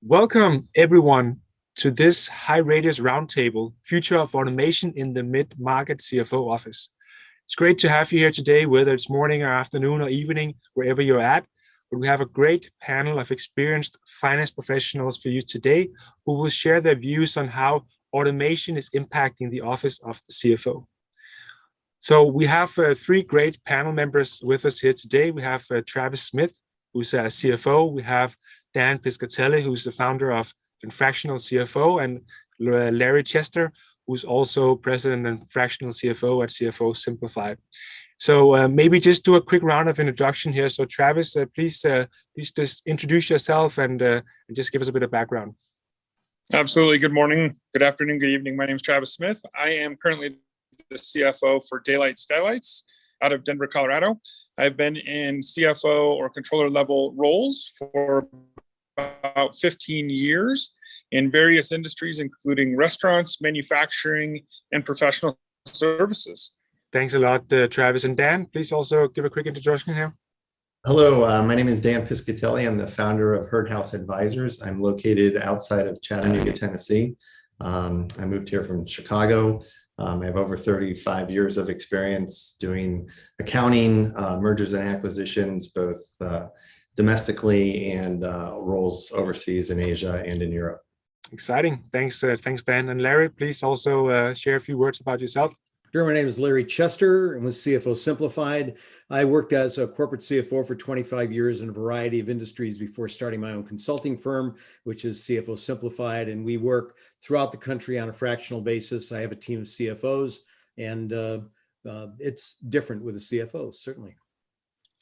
Welcome, everyone, to this high radius roundtable, Future of Automation in the Mid-Market CFO Office. It's great to have you here today, whether it's morning or afternoon or evening, wherever you're at. But we have a great panel of experienced finance professionals for you today who will share their views on how automation is impacting the office of the CFO. So we have three great panel members with us here today. We have Travis Smith, who's a CFO. We have Dan Piscatelli, who's the founder of Fractional CFO, and Larry Chester, who's also president and fractional CFO at CFO Simplified. So maybe just do a quick round of introduction here. So Travis, please just introduce yourself and just give us a bit of background. Absolutely. Good morning, good afternoon, good evening. My name is Travis Smith. I am currently the CFO for Daylight Skylights out of Denver, Colorado. I've been in CFO or controller level roles for about 15 years in various industries, including restaurants, manufacturing, and professional services. Thanks a lot, Travis. And Dan, please also give a quick introduction here. Hello, my name is Dan Piscatelli. I'm the founder of Herd House Advisors. I'm located outside of Chattanooga, Tennessee. I moved here from Chicago. I have over 35 years of experience doing accounting, mergers and acquisitions, both domestically and roles overseas in Asia and in Europe. Exciting. Thanks, Dan. And Larry, please also share a few words about yourself. Sure. My name is Larry Chester. I'm with CFO Simplified. I worked as a corporate CFO for 25 years in a variety of industries before starting my own consulting firm, which is CFO Simplified. And we work throughout the country on a fractional basis. I have a team of CFOs, and it's different with the CFOs, certainly.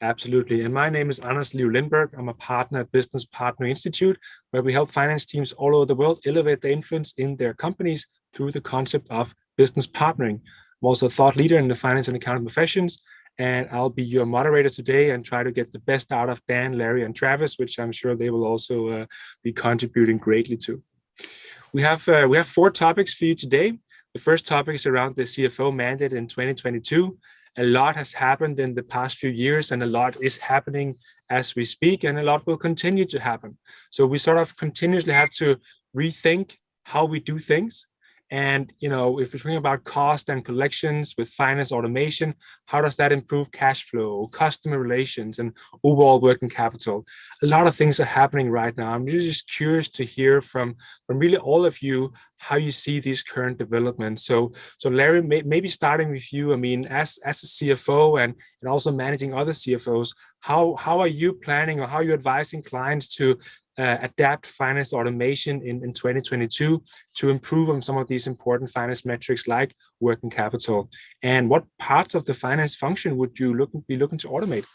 Absolutely. And my name is Liu-Lindberg. I'm a partner at Business Partner Institute, where we help finance teams all over the world elevate their influence in their companies through the concept of business partnering. I'm also a thought leader in the finance and accounting professions, and I'll be your moderator today and try to get the best out of Dan, Larry, and Travis, which I'm sure they will also be contributing greatly to. We have 4 topics for you today. The first topic is around the CFO mandate in 2022. A lot has happened in the past few years, and a lot is happening as we speak, and a lot will continue to happen. So we sort of continuously have to rethink how we do things. And, if we're talking about cost and collections with finance automation, how does that improve cash flow, customer relations, and overall working capital? A lot of things are happening right now. I'm really just curious to hear from really all of you how you see these current developments. So Larry, maybe starting with you. I mean, as a CFO and also managing other CFOs, how are you planning, or how are you advising clients to adapt finance automation in 2022 to improve on some of these important finance metrics like working capital? And what parts of the finance function would you be looking to automate?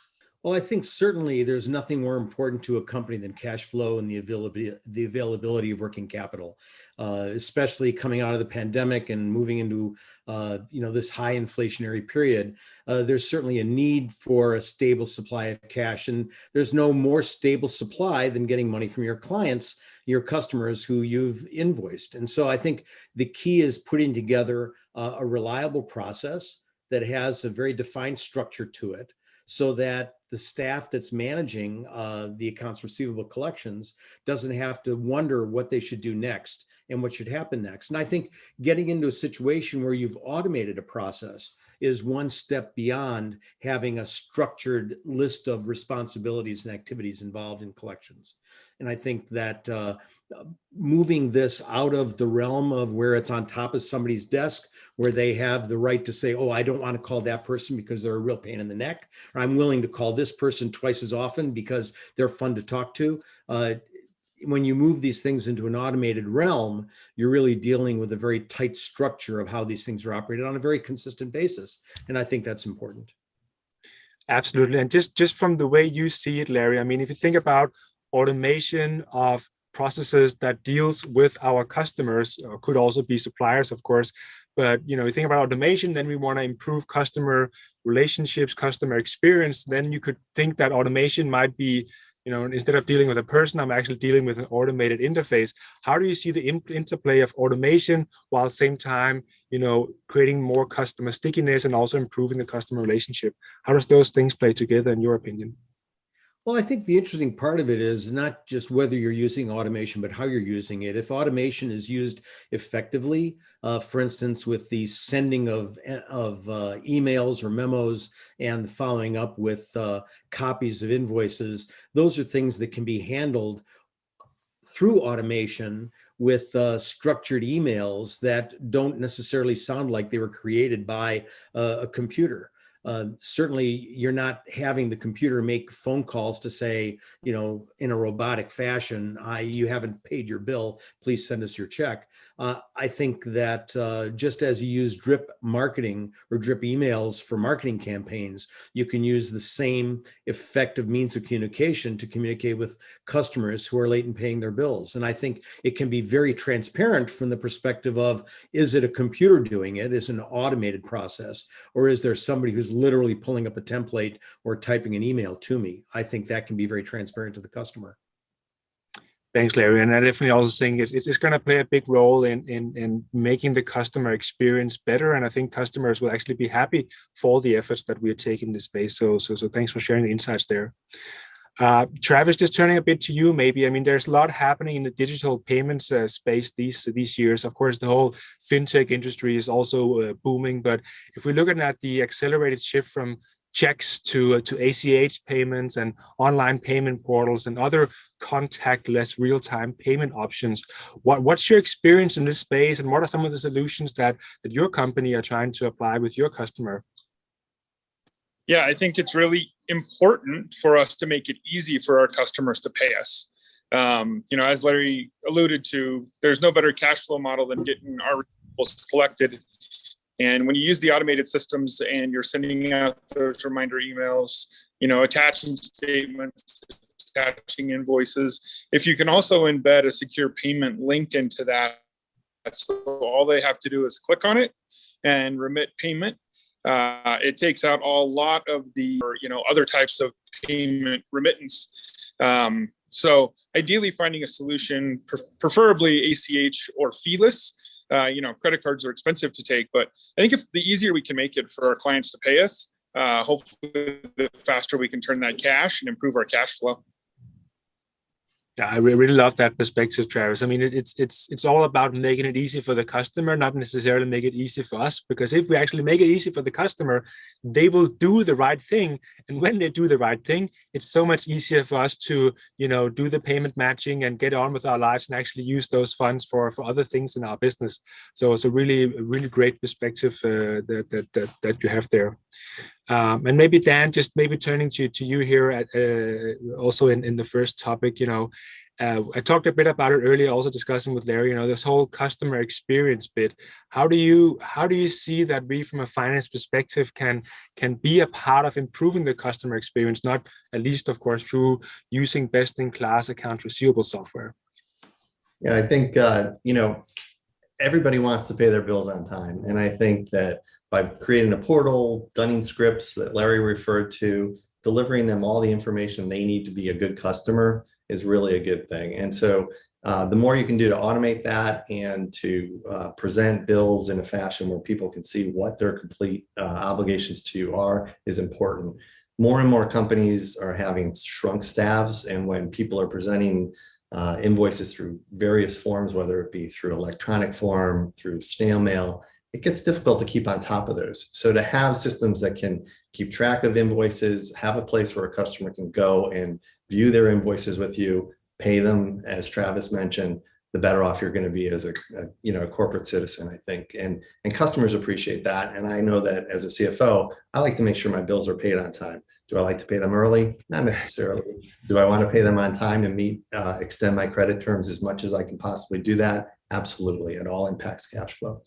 Well, I think certainly there's nothing more important to a company than cash flow and the availability of working capital, especially coming out of the pandemic and moving into this high inflationary period. There's certainly a need for a stable supply of cash, and there's no more stable supply than getting money from your clients, your customers who you've invoiced. And so I think the key is putting together a reliable process that has a very defined structure to it, so that the staff that's managing the accounts receivable collections doesn't have to wonder what they should do next and what should happen next. And I think getting into a situation where you've automated a process is one step beyond having a structured list of responsibilities and activities involved in collections. And I think that moving this out of the realm of where it's on top of somebody's desk, where they have the right to say, oh, I don't want to call that person because they're a real pain in the neck, or I'm willing to call this person twice as often because they're fun to talk to. When you move these things into an automated realm, you're really dealing with a very tight structure of how these things are operated on a very consistent basis. And I think that's important. Absolutely. And just from the way you see it, Larry, I mean, if you think about automation of processes that deals with our customers, or could also be suppliers, of course. But, you think about automation, then we want to improve customer relationships, customer experience. Then you could think that automation might be, instead of dealing with a person, I'm actually dealing with an automated interface. How do you see the interplay of automation while at the same time, creating more customer stickiness and also improving the customer relationship? How does those things play together in your opinion? Well, I think the interesting part of it is not just whether you're using automation, but how you're using it. If automation is used effectively, for instance, with the sending of emails or memos and following up with copies of invoices, those are things that can be handled through automation with structured emails that don't necessarily sound like they were created by a computer. Certainly, you're not having the computer make phone calls to say, in a robotic fashion, you haven't paid your bill, please send us your check. I think that just as you use drip marketing or drip emails for marketing campaigns, you can use the same effective means of communication to communicate with customers who are late in paying their bills. And I think it can be very transparent from the perspective of, is it a computer doing it? Is it an automated process? Or is there somebody who's literally pulling up a template or typing an email to me? I think that can be very transparent to the customer. Thanks, Larry. And I definitely also think it's going to play a big role in making the customer experience better. And I think customers will actually be happy for the efforts that we are taking in this space. So thanks for sharing the insights there. Travis, just turning a bit to you, maybe. I mean, there's a lot happening in the digital payments space these years. Of course, the whole fintech industry is also booming. But if we're looking at the accelerated shift from checks to ACH payments and online payment portals and other contactless real-time payment options, what's your experience in this space, and what are some of the solutions that your company are trying to apply with your customer? Yeah, I think it's really important for us to make it easy for our customers to pay us. As Larry alluded to, there's no better cash flow model than getting our receivables collected. And when you use the automated systems and you're sending out those reminder emails, attaching statements, attaching invoices, if you can also embed a secure payment link into that, so all they have to do is click on it and remit payment. It takes out a lot of the other types of payment remittance. So ideally finding a solution, preferably ACH or feeless. Credit cards are expensive to take, but I think if the easier we can make it for our clients to pay us, hopefully the faster we can turn that cash and improve our cash flow. Yeah, I really love that perspective, Travis. I mean, it's all about making it easy for the customer, not necessarily make it easy for us. Because if we actually make it easy for the customer, they will do the right thing. And when they do the right thing, it's so much easier for us to, do the payment matching and get on with our lives and actually use those funds for other things in our business. So it's a really great perspective that you have there. And maybe Dan, just maybe turning to you here at also in the first topic, I talked a bit about it earlier, also discussing with Larry, this whole customer experience bit. How do you see that we, from a finance perspective, can be a part of improving the customer experience, not at least, of course, through using best-in-class accounts receivable software? Yeah, I think, everybody wants to pay their bills on time. And I think that by creating a portal, dunning scripts that Larry referred to, delivering them all the information they need to be a good customer is really a good thing. And so the more you can do to automate that and to present bills in a fashion where people can see what their complete obligations to you are is important. More and more companies are having shrunk staffs, and when people are presenting invoices through various forms, whether it be through electronic form, through snail mail, it gets difficult to keep on top of those. So to have systems that can keep track of invoices, have a place where a customer can go and view their invoices with you, pay them, as Travis mentioned, the better off you're going to be as a corporate citizen, I think. And customers appreciate that. And I know that as a CFO, I like to make sure my bills are paid on time. Do I like to pay them early? Not necessarily. Do I want to pay them on time and extend my credit terms as much as I can possibly do that? Absolutely. It all impacts cash flow.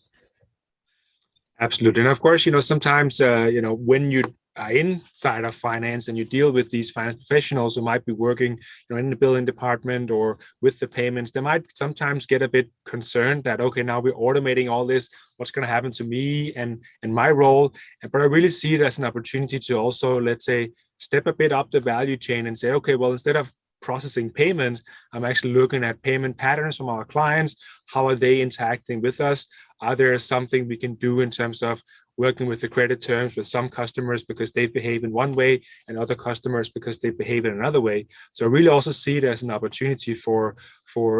Absolutely. And of course, sometimes, when you are inside of finance and you deal with these finance professionals who might be working, in the billing department or with the payments, they might sometimes get a bit concerned that, okay, now we're automating all this. What's going to happen to me and my role? But I really see it as an opportunity to also, let's say, step a bit up the value chain and say, okay, well, instead of processing payments, I'm actually looking at payment patterns from our clients. How are they interacting with us? Are there something we can do in terms of working with the credit terms with some customers because they behave in one way and other customers because they behave in another way. So I really also see it as an opportunity for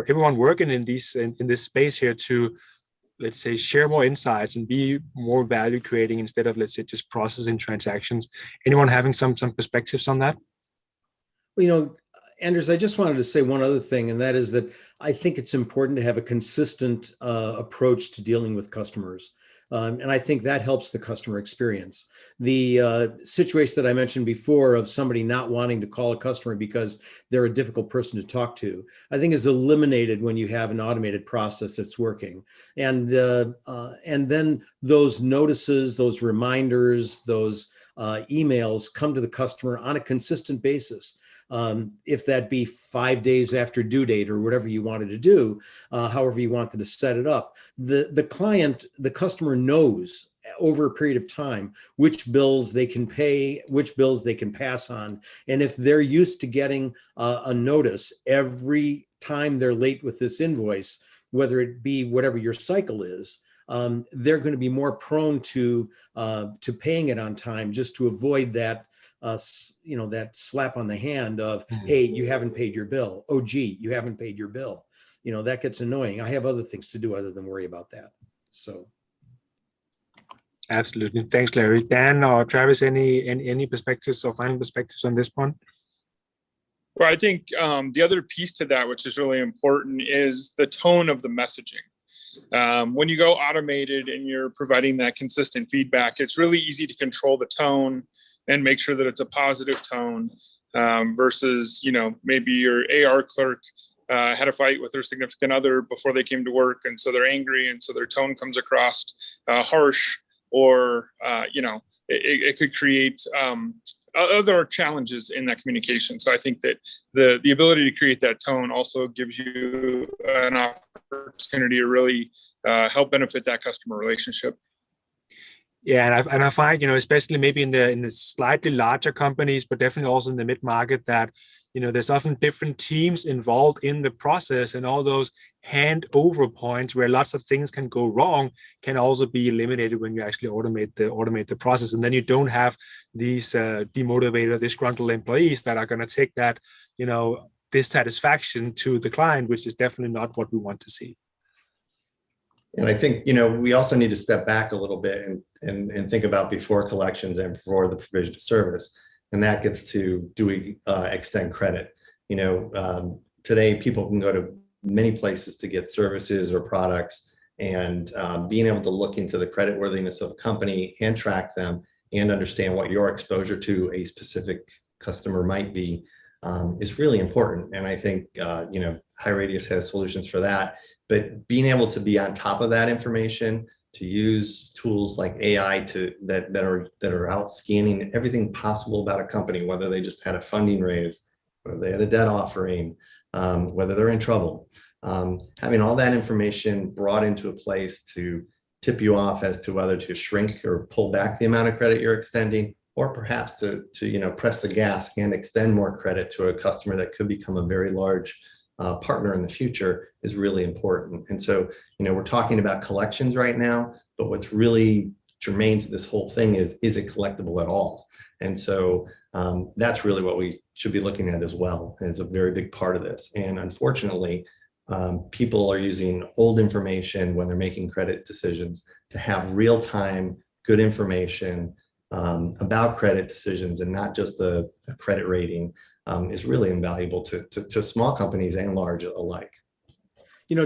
everyone working in this space here to, let's say, share more insights and be more value creating instead of, let's say, just processing transactions. Anyone having some perspectives on that? Well, Anders, I just wanted to say one other thing, and that is that I think it's important to have a consistent approach to dealing with customers. And I think that helps the customer experience. The situation that I mentioned before of somebody not wanting to call a customer because they're a difficult person to talk to, I think is eliminated when you have an automated process that's working. And then those notices, those reminders, those emails come to the customer on a consistent basis. If that be 5 days after due date or whatever you wanted to do, however you wanted to set it up, the customer knows over a period of time which bills they can pay, which bills they can pass on. And if they're used to getting a notice every time they're late with this invoice, whether it be whatever your cycle is, they're going to be more prone to paying it on time, just to avoid that that slap on the hand of, hey, you haven't paid your bill. Oh, gee, you haven't paid your bill. That gets annoying. I have other things to do other than worry about that. So. Absolutely. Thanks, Larry. Dan or Travis, any perspectives or final perspectives on this one? Well, I think the other piece to that, which is really important, is the tone of the messaging. When you go automated and you're providing that consistent feedback, it's really easy to control the tone and make sure that it's a positive tone versus, maybe your AR clerk had a fight with their significant other before they came to work. And so they're angry. And so their tone comes across harsh, or, it could create other challenges in that communication. So I think that the ability to create that tone also gives you an opportunity to really help benefit that customer relationship. Yeah, and I find, especially maybe in the slightly larger companies, but definitely also in the mid-market, that there's often different teams involved in the process, and all those handover points where lots of things can go wrong can also be eliminated when you actually automate the process. And then you don't have these demotivated, disgruntled employees that are going to take that dissatisfaction to the client, which is definitely not what we want to see. And I think, we also need to step back a little bit and think about before collections and before the provision of service. And that gets to, do we extend credit? Today people can go to many places to get services or products, and being able to look into the creditworthiness of a company and track them and understand what your exposure to a specific customer might be is really important. And I think, HighRadius has solutions for that. But being able to be on top of that information, to use tools like AI that are out scanning everything possible about a company, whether they just had a funding raise, whether they had a debt offering, whether they're in trouble, having all that information brought into a place to tip you off as to whether to shrink or pull back the amount of credit you're extending, or perhaps to press the gas and extend more credit to a customer that could become a very large partner in the future, is really important. And so, we're talking about collections right now, but what's really germane to this whole thing is it collectible at all? And so that's really what we should be looking at as well, as a very big part of this. And unfortunately, people are using old information when they're making credit decisions to have real-time good information about credit decisions, and not just a credit rating, is really invaluable to small companies and large alike.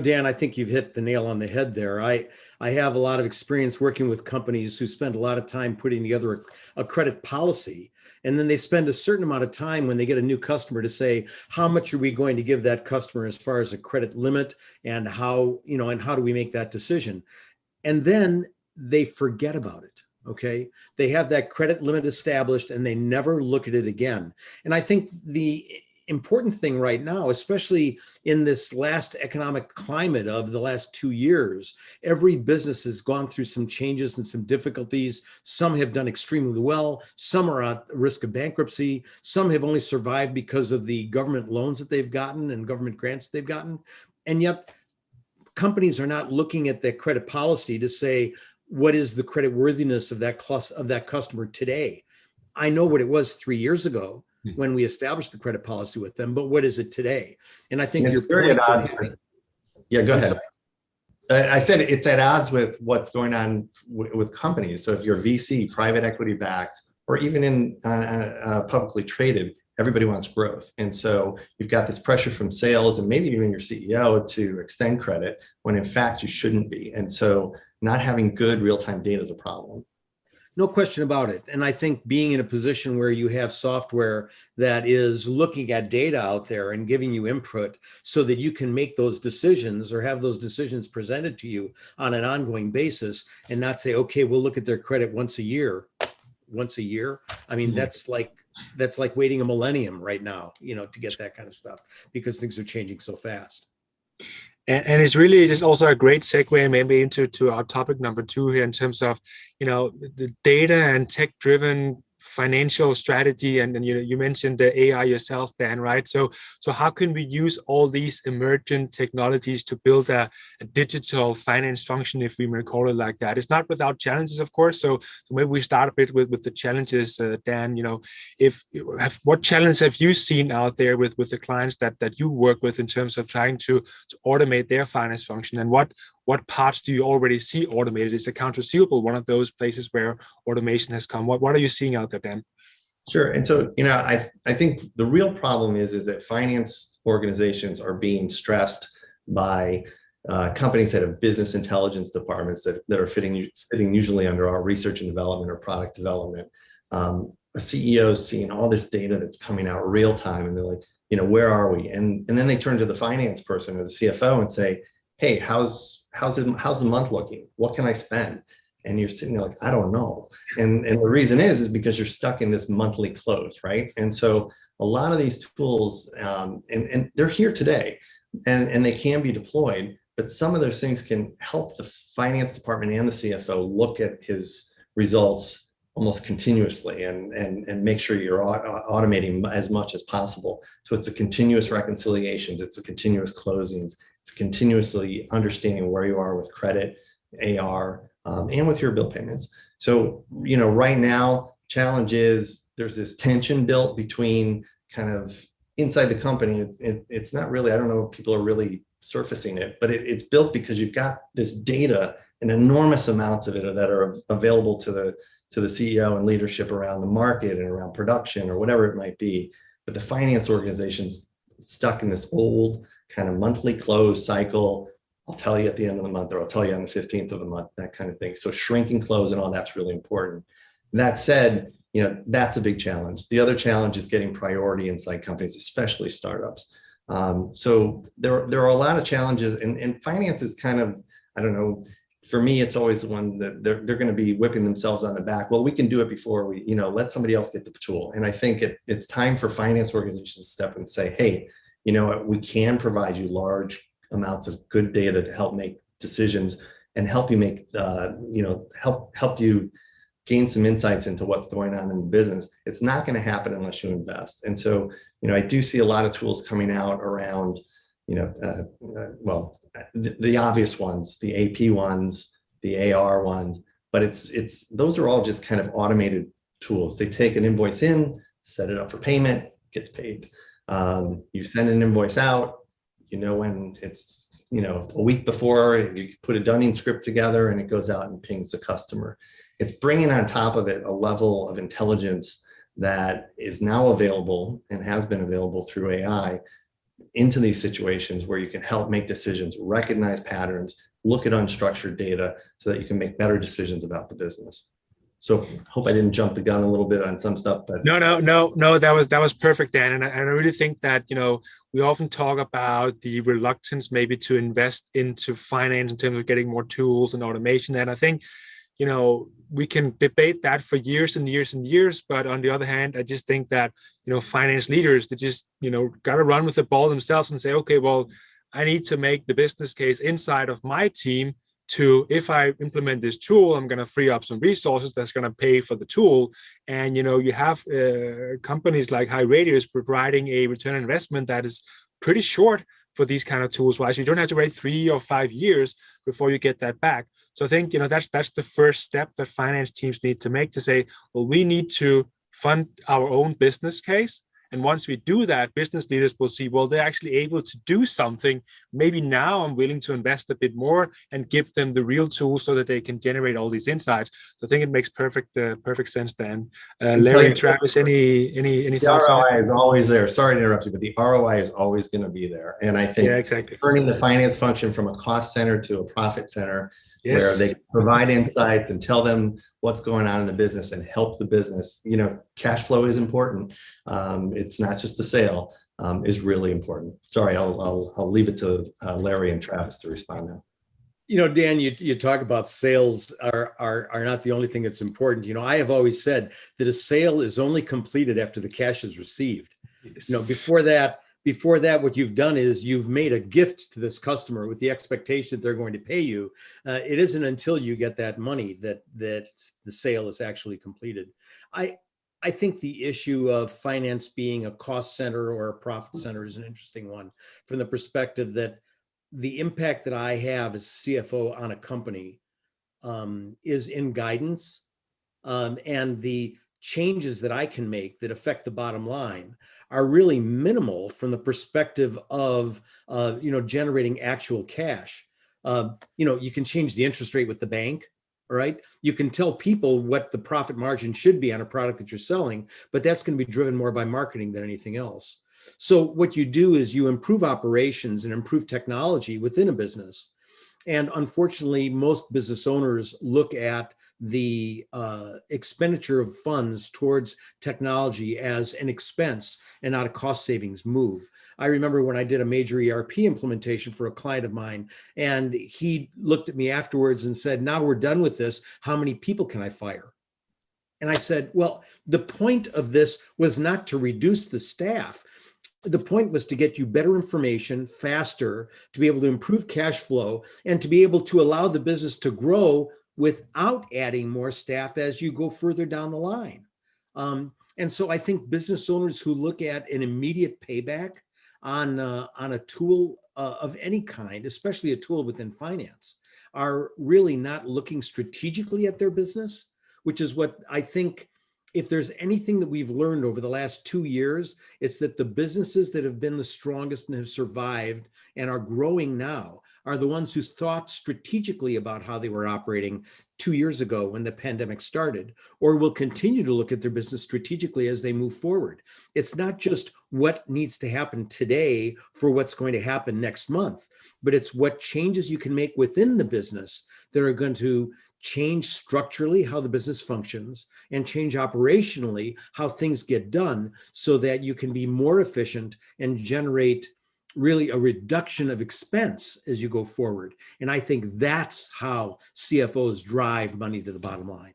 Dan, I think you've hit the nail on the head there. I have a lot of experience working with companies who spend a lot of time putting together a credit policy. And then they spend a certain amount of time when they get a new customer to say, how much are we going to give that customer as far as a credit limit, and how do we make that decision? And then they forget about it. Okay. They have that credit limit established and they never look at it again. And I think the important thing right now, especially in this last economic climate of the last 2 years, every business has gone through some changes and some difficulties. Some have done extremely well. Some are at risk of bankruptcy. Some have only survived because of the government loans that they've gotten and government grants they've gotten. And yet companies are not looking at their credit policy to say, what is the credit worthiness of that customer today? I know what it was 3 years ago when we established the credit policy with them, but what is it today? And I think And your it's very point at of odds having, Yeah, go I'm ahead. sorry. I said it's at odds with what's going on with companies. So if you're VC, private equity backed, or even in publicly traded, everybody wants growth. And so you've got this pressure from sales and maybe even your CEO to extend credit when in fact you shouldn't be. And so not having good real-time data is a problem. No question about it. And I think being in a position where you have software that is looking at data out there and giving you input so that you can make those decisions or have those decisions presented to you on an ongoing basis and not say, okay, we'll look at their credit once a year. I mean, that's like waiting a millennium right now, to get that kind of stuff because things are changing so fast. And it's really just also a great segue maybe into our topic number 2 here in terms of, the data and tech-driven financial strategy. And you mentioned the AI yourself, Dan, right? So how can we use all these emergent technologies to build a digital finance function, if we may call it like that? It's not without challenges, of course. So maybe we start a bit with the challenges, Dan. What challenge have you seen out there with the clients that you work with in terms of trying to automate their finance function, and what parts do you already see automated? Is accounts receivable one of those places where automation has come? What are you seeing out there, Dan? Sure. And so, I think the real problem is that finance organizations are being stressed by companies that have business intelligence departments that are sitting usually under our research and development or product development. A CEO is seeing all this data that's coming out real time, and they're like, where are we? And then they turn to the finance person or the CFO and say, hey, how's the month looking? What can I spend? And you're sitting there like, I don't know. And the reason is because you're stuck in this monthly close, right? And so a lot of these tools, and they're here today, and they can be deployed, but some of those things can help the finance department and the CFO look at his results almost continuously and make sure you're automating as much as possible. So it's a continuous reconciliations, it's a continuous closings, it's continuously understanding where you are with credit, AR, and with your bill payments. So, right now, challenge is there's this tension built between kind of inside the company. It's not really, I don't know if people are really surfacing it, but it's built because you've got this data and enormous amounts of it that are available to the CEO and leadership around the market and around production or whatever it might be. But the finance organization's stuck in this old kind of monthly close cycle. I'll tell you at the end of the month, or I'll tell you on the 15th of the month, that kind of thing. So shrinking close and all that's really important. That said, that's a big challenge. The other challenge is getting priority inside companies, especially startups. So there are a lot of challenges, and finance is kind of, I don't know, for me, it's always one that they're going to be whipping themselves on the back. Well, we can do it before we, let somebody else get the tool. And I think it's time for finance organizations to step in and say, hey, we can provide you large amounts of good data to help make decisions and help you make, help you gain some insights into what's going on in the business. It's not going to happen unless you invest. And so, I do see a lot of tools coming out around, the obvious ones, the AP ones, the AR ones, but those are all just kind of automated tools. They take an invoice in, set it up for payment, gets paid. You send an invoice out, when it's, a week before, you put a Dunning script together and it goes out and pings the customer. It's bringing on top of it a level of intelligence that is now available and has been available through AI into these situations where you can help make decisions, recognize patterns, look at unstructured data so that you can make better decisions about the business. So hope I didn't jump the gun a little bit on some stuff, but No, that was perfect, Dan. And I really think that, we often talk about the reluctance maybe to invest into finance in terms of getting more tools and automation. And I think, we can debate that for years and years and years. But on the other hand, I just think that, finance leaders, they just, got to run with the ball themselves and say, okay, well, I need to make the business case inside of my team to, if I implement this tool, I'm going to free up some resources that's going to pay for the tool. And, you have companies like HighRadius providing a return on investment that is pretty short for these kind of tools. Wise, you don't have to wait 3 or 5 years before you get that back. So I think, that's the first step that finance teams need to make, to say, well, we need to fund our own business case. And once we do that, business leaders will see, well, they're actually able to do something. Maybe now I'm willing to invest a bit more and give them the real tools so that they can generate all these insights. So I think it makes perfect sense, Dan. Larry and Travis, any thoughts on it? The ROI is always there. Sorry to interrupt you, but the ROI is always going to be there. And I think exactly, turning the finance function from a cost center to a profit center, yes, where they provide insights and tell them what's going on in the business and help the business. Cash flow is important. It's not just the sale, is really important. Sorry, I'll leave it to Larry and Travis to respond now. Dan, you talk about sales are not the only thing that's important. I have always said that a sale is only completed after the cash is received. yes. Before that, what you've done is you've made a gift to this customer with the expectation that they're going to pay you. It isn't until you get that money that the sale is actually completed. I think the issue of finance being a cost center or a profit center is an interesting one, from the perspective that the impact that I have as CFO on a company is in guidance, and the changes that I can make that affect the bottom line are really minimal from the perspective of generating actual cash. You can change the interest rate with the bank. All right. You can tell people what the profit margin should be on a product that you're selling, but that's going to be driven more by marketing than anything else. So what you do is you improve operations and improve technology within a business. And unfortunately, most business owners look at the expenditure of funds towards technology as an expense and not a cost savings move. I remember when I did a major ERP implementation for a client of mine, and he looked at me afterwards and said, now we're done with this, how many people can I fire? And I said, well, the point of this was not to reduce the staff. The point was to get you better information faster, to be able to improve cash flow, and to be able to allow the business to grow without adding more staff as you go further down the line. And so I think business owners who look at an immediate payback on a tool of any kind, especially a tool within finance, are really not looking strategically at their business, which is what I think, if there's anything that we've learned over the last 2 years, it's that the businesses that have been the strongest and have survived and are growing now are the ones who thought strategically about how they were operating 2 years ago when the pandemic started, or will continue to look at their business strategically as they move forward. It's not just what needs to happen today for what's going to happen next month, but it's what changes you can make within the business that are going to change structurally how the business functions and change operationally how things get done, so that you can be more efficient and generate really a reduction of expense as you go forward. And I think that's how CFOs drive money to the bottom line.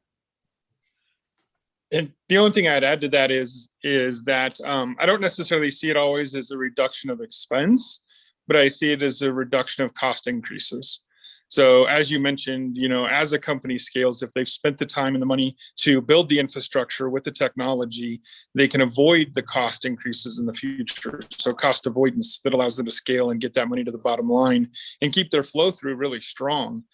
And the only thing I'd add to that is that I don't necessarily see it always as a reduction of expense, but I see it as a reduction of cost increases. So as you mentioned, as a company scales, if they've spent the time and the money to build the infrastructure with the technology, they can avoid the cost increases in the future. So cost avoidance that allows them to scale and get that money to the bottom line and keep their flow through really strong.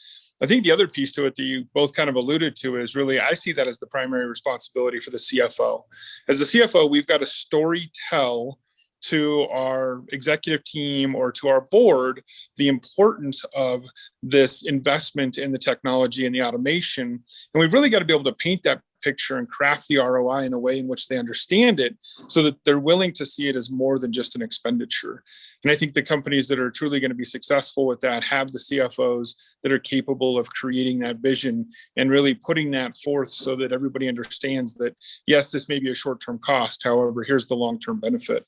I think the other piece to it that you both kind of alluded to is really, I see that as the primary responsibility for the CFO. As the CFO, we've got to story tell to our executive team or to our board the importance of this investment in the technology and the automation. And we've really got to be able to paint that picture and craft the ROI in a way in which they understand it, so that they're willing to see it as more than just an expenditure. And I think the companies that are truly going to be successful with that have the CFOs that are capable of creating that vision and really putting that forth so that everybody understands that, yes, this may be a short-term cost. However, here's the long-term benefit.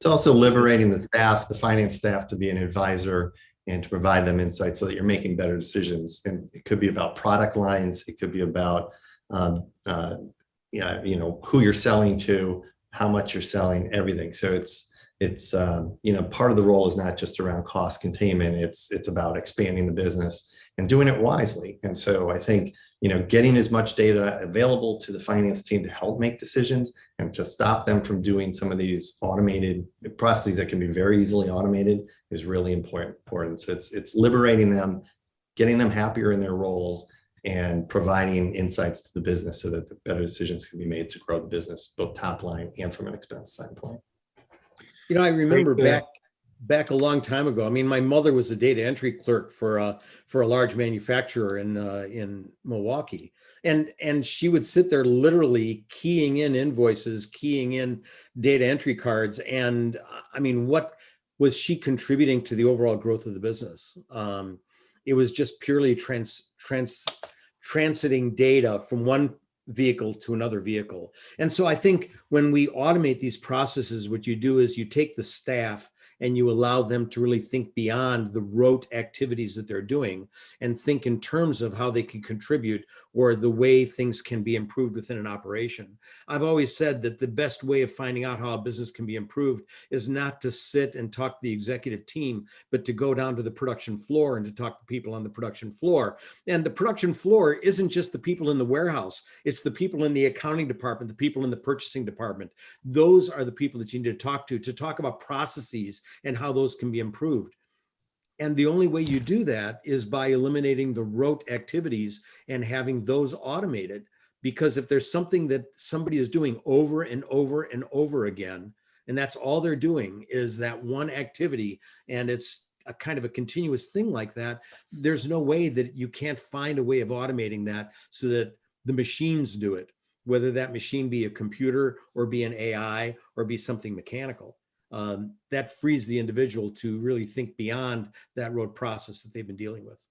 It's also liberating the staff, the finance staff, to be an advisor and to provide them insights so that you're making better decisions. And it could be about product lines. It could be about, who you're selling to, how much you're selling, everything. So it's part of the role is not just around cost containment. It's about expanding the business and doing it wisely. And so I think getting as much data available to the finance team to help make decisions and to stop them from doing some of these automated processes that can be very easily automated is really important. So it's liberating them, getting them happier in their roles, and providing insights to the business so that the better decisions can be made to grow the business, both top line and from an expense standpoint. I remember back a long time ago. I mean, my mother was a data entry clerk for a large manufacturer in Milwaukee, and she would sit there literally keying in invoices, keying in data entry cards, and I mean, what was she contributing to the overall growth of the business? It was just purely transiting data from one vehicle to another vehicle. And so I think when we automate these processes, what you do is you take the staff and you allow them to really think beyond the rote activities that they're doing and think in terms of how they can contribute or the way things can be improved within an operation. I've always said that the best way of finding out how a business can be improved is not to sit and talk to the executive team, but to go down to the production floor and to talk to people on the production floor. And the production floor isn't just the people in the warehouse, it's the people in the accounting department, the people in the purchasing department. Those are the people that you need to talk about processes and how those can be improved. And the only way you do that is by eliminating the rote activities and having those automated. Because if there's something that somebody is doing over and over and over again, and that's all they're doing is that one activity, and it's a kind of a continuous thing like that, there's no way that you can't find a way of automating that so that the machines do it, whether that machine be a computer or be an AI or be something mechanical. That frees the individual to really think beyond that road process that they've been dealing with.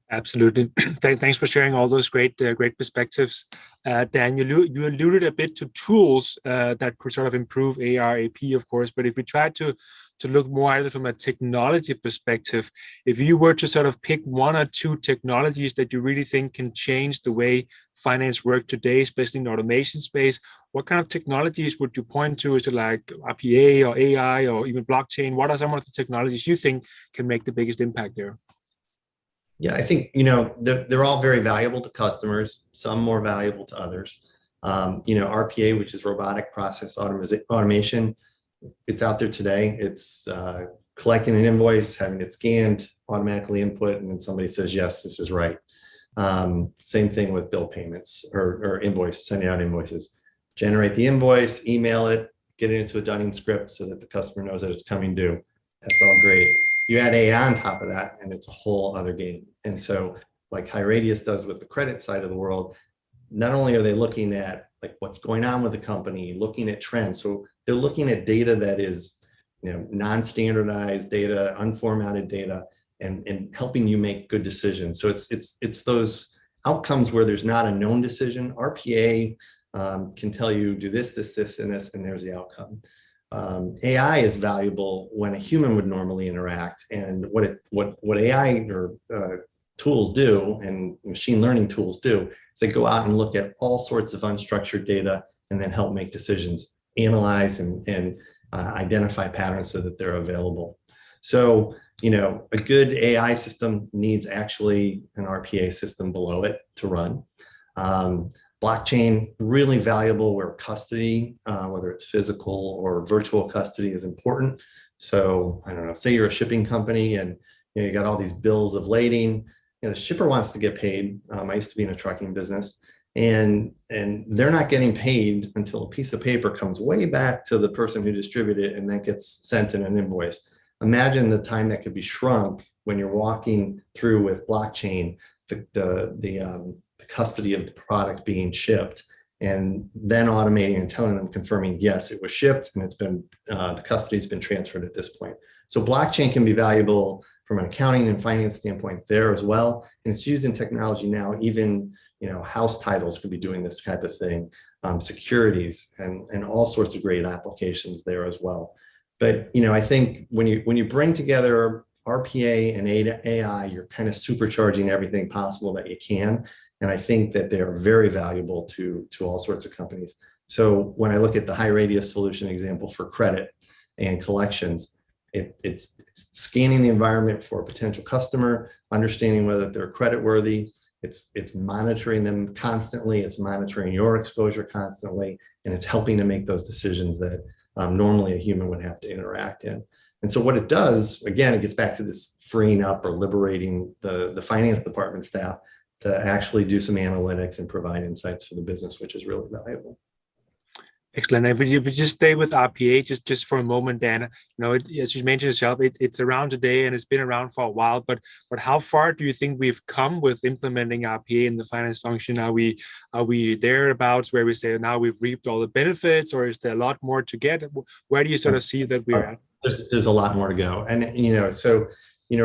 Absolutely. Thanks for sharing all those great perspectives. Dan, you alluded a bit to tools that could sort of improve AR, AP, of course, but if we try to look more at it from a technology perspective, if you were to sort of pick one or two technologies that you really think can change the way finance work today, especially in the automation space, what kind of technologies would you point to? Is it like RPA or AI or even blockchain? What are some of the technologies you think can make the biggest impact there? Yeah, I think, they're all very valuable to customers, some more valuable to others. RPA, which is robotic process automation, it's out there today. It's collecting an invoice, having it scanned, automatically input, and then somebody says, yes, this is right. Same thing with bill payments or sending out invoices. Generate the invoice, email it, get it into a Dunning script so that the customer knows that it's coming due. That's all great. You add AI on top of that, and it's a whole other game. And so, like HighRadius does with the credit side of the world, not only are they looking at like what's going on with the company, looking at trends. So they're looking at data that is, non-standardized data, unformatted data, and helping you make good decisions. So it's those outcomes where there's not a known decision. RPA can tell you do this, this, this, and this, and there's the outcome. AI is valuable when a human would normally interact, and what AI or tools do and machine learning tools do is they go out and look at all sorts of unstructured data and then help make decisions, analyze and identify patterns so that they're available. So, a good AI system needs actually an RPA system below it to run. Blockchain, really valuable where custody, whether it's physical or virtual custody, is important. So I don't know, say you're a shipping company and you got all these bills of lading. The shipper wants to get paid. I used to be in a trucking business, and they're not getting paid until a piece of paper comes way back to the person who distributed it and then gets sent in an invoice. Imagine the time that could be shrunk when you're walking through with blockchain, the custody of the product being shipped, and then automating and telling them, confirming, yes, it was shipped and it's been, the custody's been transferred at this point. So blockchain can be valuable from an accounting and finance standpoint there as well. And it's used in technology now, even, house titles could be doing this type of thing, securities and all sorts of great applications there as well. But, I think when you bring together RPA and AI, you're kind of supercharging everything possible that you can. And I think that they are very valuable to all sorts of companies. So when I look at the HighRadius solution example for credit and collections, it's scanning the environment for a potential customer, understanding whether they're creditworthy, It's monitoring them constantly. It's monitoring your exposure constantly, and it's helping to make those decisions that normally a human would have to interact in. And so what it does, again, it gets back to this freeing up or liberating the finance department staff to actually do some analytics and provide insights for the business, which is really valuable. Excellent. And if we just stay with RPA just for a moment, Dan, as you mentioned yourself, it's around today and it's been around for a while. But how far do you think we've come with implementing RPA in the finance function? Are we thereabouts where we say now we've reaped all the benefits, or is there a lot more to get? Where do you sort of see that we're at? There's a lot more to go, and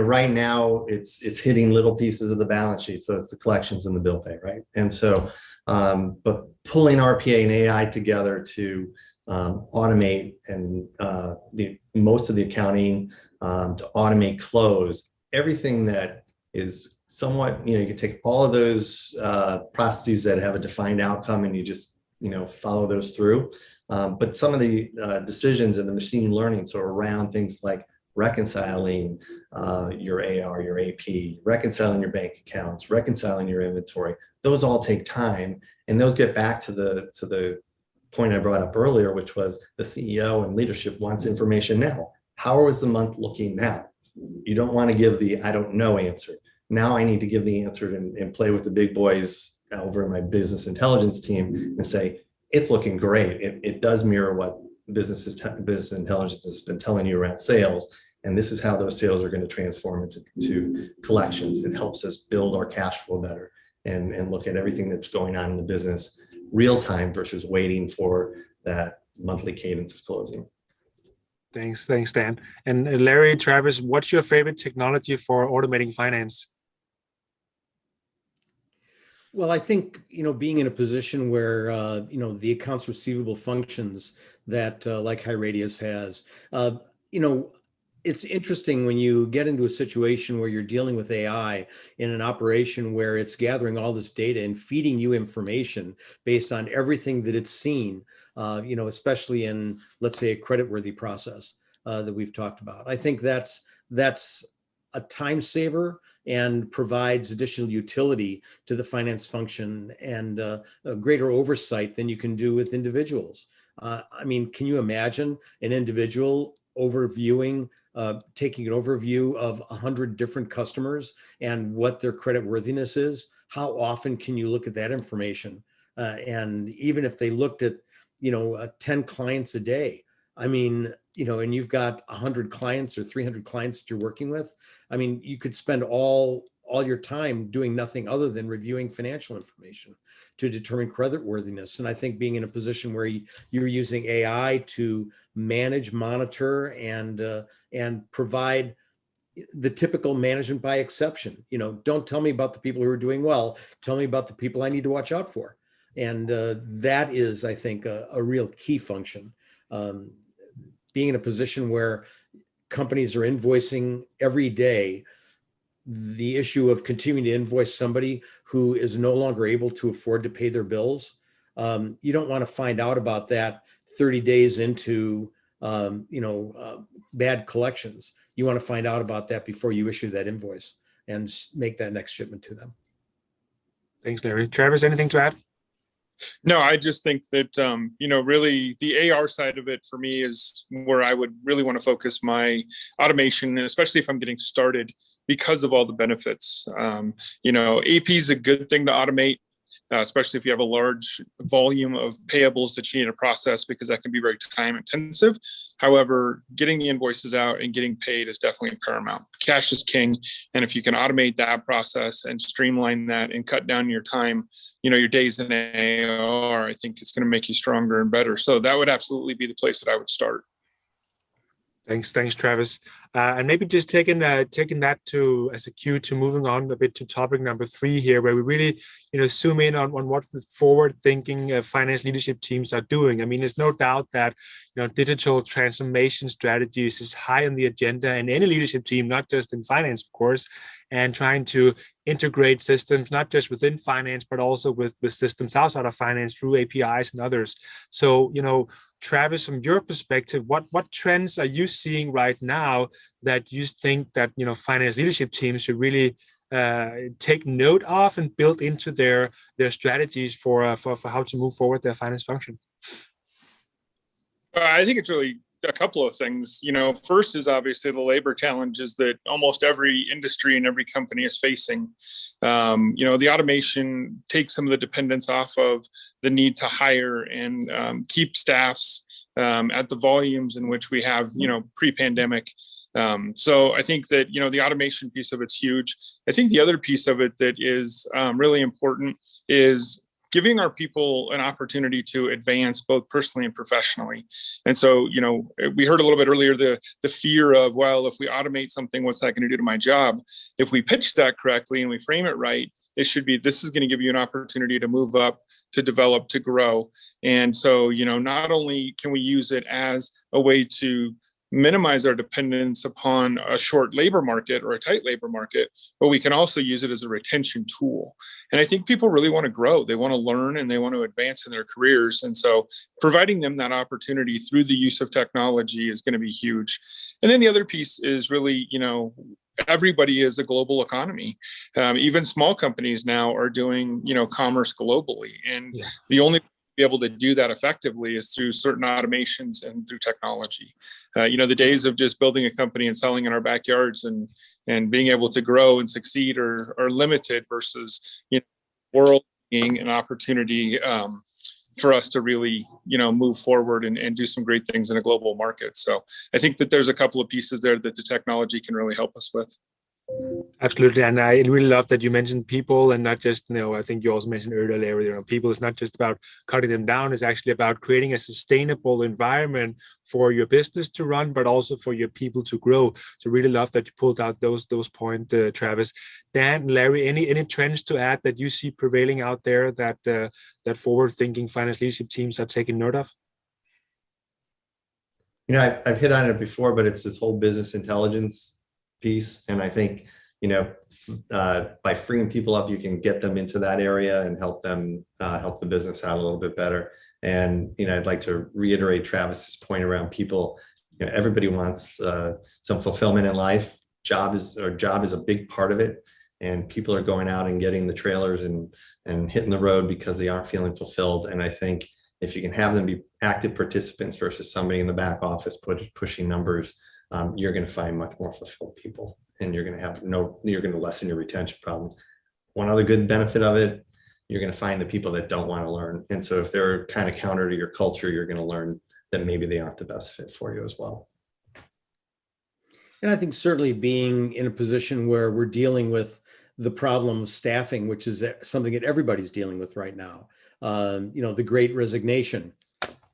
right now it's hitting little pieces of the balance sheet, so it's the collections and the bill pay, right? And so. But pulling RPA and AI together to automate and most of the accounting, to automate close, everything that is somewhat, you can take all of those processes that have a defined outcome and you just, follow those through. But some of the decisions in the machine learning, so around things like reconciling your AR, your AP, reconciling your bank accounts, reconciling your inventory, those all take time, and those get back to the point I brought up earlier, which was the CEO and leadership wants information now. How is the month looking now? You don't want to give the I don't know answer. Now I need to give the answer and play with the big boys over in my business intelligence team and say, it's looking great. It does mirror what business intelligence has been telling you around sales. And this is how those sales are going to transform into collections. It helps us build our cash flow better and look at everything that's going on in the business real time versus waiting for that monthly cadence of closing. Thanks, Dan. And Larry, Travis, what's your favorite technology for automating finance? Well, I think, being in a position where, the accounts receivable functions that like HighRadius has, it's interesting when you get into a situation where you're dealing with AI in an operation where it's gathering all this data and feeding you information based on everything that it's seen, especially in, let's say, a creditworthy process that we've talked about. I think that's a time saver and provides additional utility to the finance function and a greater oversight than you can do with individuals. Can you imagine an individual taking an overview of 100 different customers and what their credit worthiness is? How often can you look at that information? And even if they looked at, 10 clients a day, and you've got 100 clients or 300 clients that you're working with, you could spend all your time doing nothing other than reviewing financial information to determine creditworthiness. And I think being in a position where you're using AI to manage, monitor, and provide the typical management by exception. Don't tell me about the people who are doing well. Tell me about the people I need to watch out for. And that is, I think, a real key function. Being in a position where companies are invoicing every day, the issue of continuing to invoice somebody who is no longer able to afford to pay their bills, you don't want to find out about that 30 days into bad collections. You want to find out about that before you issue that invoice and make that next shipment to them. Thanks, Larry. Travis, anything to add? No, I just think that, really the AR side of it for me is where I would really want to focus my automation, especially if I'm getting started, because of all the benefits. AP is a good thing to automate, especially if you have a large volume of payables that you need to process, because that can be very time intensive. However, getting the invoices out and getting paid is definitely paramount. Cash is king. And if you can automate that process and streamline that and cut down your time, your days in AR, I think it's going to make you stronger and better. So that would absolutely be the place that I would start. Thanks, Travis. And maybe just taking that as a cue to moving on a bit to topic number 3 here, where we really zoom in on what the forward-thinking finance leadership teams are doing. There's no doubt that digital transformation strategies is high on the agenda in any leadership team, not just in finance, of course, and trying to integrate systems not just within finance but also with systems outside of finance through APIs and others. So Travis, from your perspective, what trends are you seeing right now that you think that finance leadership teams should really take note of and build into their strategies for how to move forward their finance function? I think it's really a couple of things. First is obviously the labor challenges that almost every industry and every company is facing. The automation takes some of the dependence off of the need to hire and keep staffs at the volumes in which we have, pre-pandemic. So I think that, the automation piece of it's huge. I think the other piece of it that is really important is giving our people an opportunity to advance both personally and professionally. And so, we heard a little bit earlier the fear of, well, if we automate something, what's that going to do to my job? If we pitch that correctly and we frame it right, it should be, this is going to give you an opportunity to move up, to develop, to grow. And so, not only can we use it as a way to minimize our dependence upon a short labor market or a tight labor market, but we can also use it as a retention tool. And I think people really want to grow. They want to learn and they want to advance in their careers. And so providing them that opportunity through the use of technology is going to be huge. And then the other piece is really, everybody is a global economy. Even small companies now are doing, commerce globally. And the only be able to do that effectively is through certain automations and through technology. The days of just building a company and selling in our backyards and being able to grow and succeed are limited versus, world being an opportunity for us to really, move forward and do some great things in a global market. So I think that there's a couple of pieces there that the technology can really help us with. Absolutely. And I really love that you mentioned people and not just, I think you also mentioned earlier, Larry, people is not just about cutting them down, it's actually about creating a sustainable environment for your business to run, but also for your people to grow. So really love that you pulled out those points, Travis. Dan, Larry, any trends to add that you see prevailing out there that that forward-thinking finance leadership teams are taking note of? I've hit on it before, but it's this whole business intelligence piece. And I think, by freeing people up, you can get them into that area and help them help the business out a little bit better. And, I'd like to reiterate Travis's point around people. Everybody wants some fulfillment in life. Job is a big part of it. And people are going out and getting the trailers and hitting the road because they aren't feeling fulfilled. And I think if you can have them be active participants versus somebody in the back office pushing numbers, you're going to find much more fulfilled people, and you're going to lessen your retention problems. One other good benefit of it, you're going to find the people that don't want to learn. And so if they're kind of counter to your culture, you're going to learn that maybe they aren't the best fit for you as well. And I think certainly being in a position where we're dealing with the problem of staffing, which is something that everybody's dealing with right now, the Great Resignation.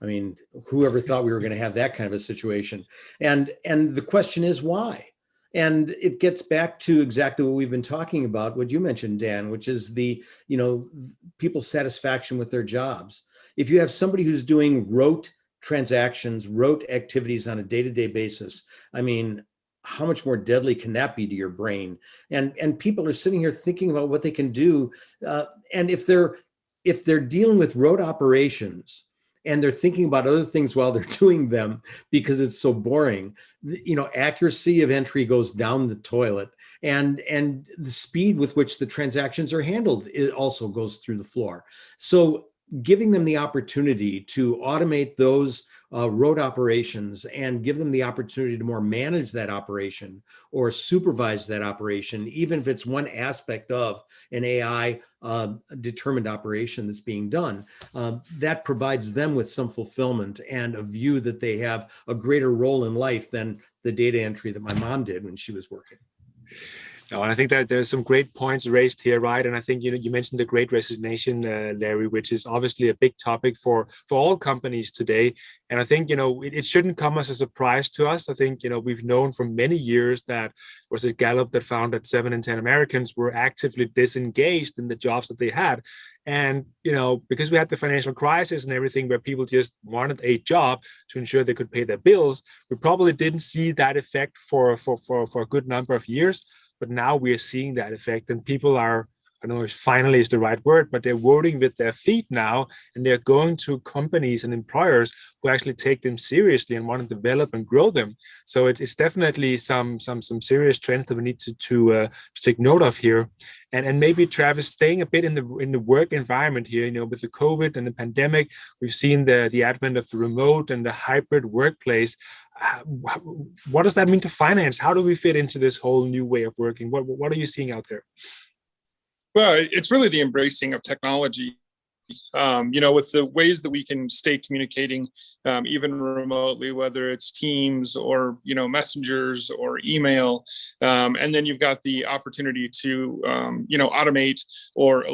I mean, whoever thought we were going to have that kind of a situation? And the question is why? And it gets back to exactly what we've been talking about, what you mentioned, Dan, which is the, people's satisfaction with their jobs. If you have somebody who's doing rote transactions, rote activities on a day-to-day basis, I mean, how much more deadly can that be to your brain? And people are sitting here thinking about what they can do. And if they're dealing with rote operations, and they're thinking about other things while they're doing them because it's so boring, accuracy of entry goes down the toilet, and the speed with which the transactions are handled, it also goes through the floor. So giving them the opportunity to automate those road operations and give them the opportunity to more manage that operation or supervise that operation, even if it's one aspect of an AI determined operation that's being done, that provides them with some fulfillment and a view that they have a greater role in life than the data entry that my mom did when she was working. No, and I think that there's some great points raised here, right? And I think you mentioned the Great Resignation, Larry, which is obviously a big topic for all companies today. And I think it shouldn't come as a surprise to us. I think we've known for many years that was it Gallup that found that 7 in 10 Americans were actively disengaged in the jobs that they had. And because we had the financial crisis and everything, where people just wanted a job to ensure they could pay their bills, we probably didn't see that effect for a good number of years. But now we are seeing that effect, and people are I don't know if finally is the right word, but they're voting with their feet now, and they're going to companies and employers who actually take them seriously and want to develop and grow them. So it's definitely some serious trends that we need to take note of here. And maybe Travis, staying a bit in the work environment here, with the COVID and the pandemic, we've seen the advent of the remote and the hybrid workplace. What does that mean to finance? How do we fit into this whole new way of working? What are you seeing out there? Well, it's really the embracing of technology. With the ways that we can stay communicating, even remotely, whether it's Teams or, messengers or email. And then you've got the opportunity to, automate or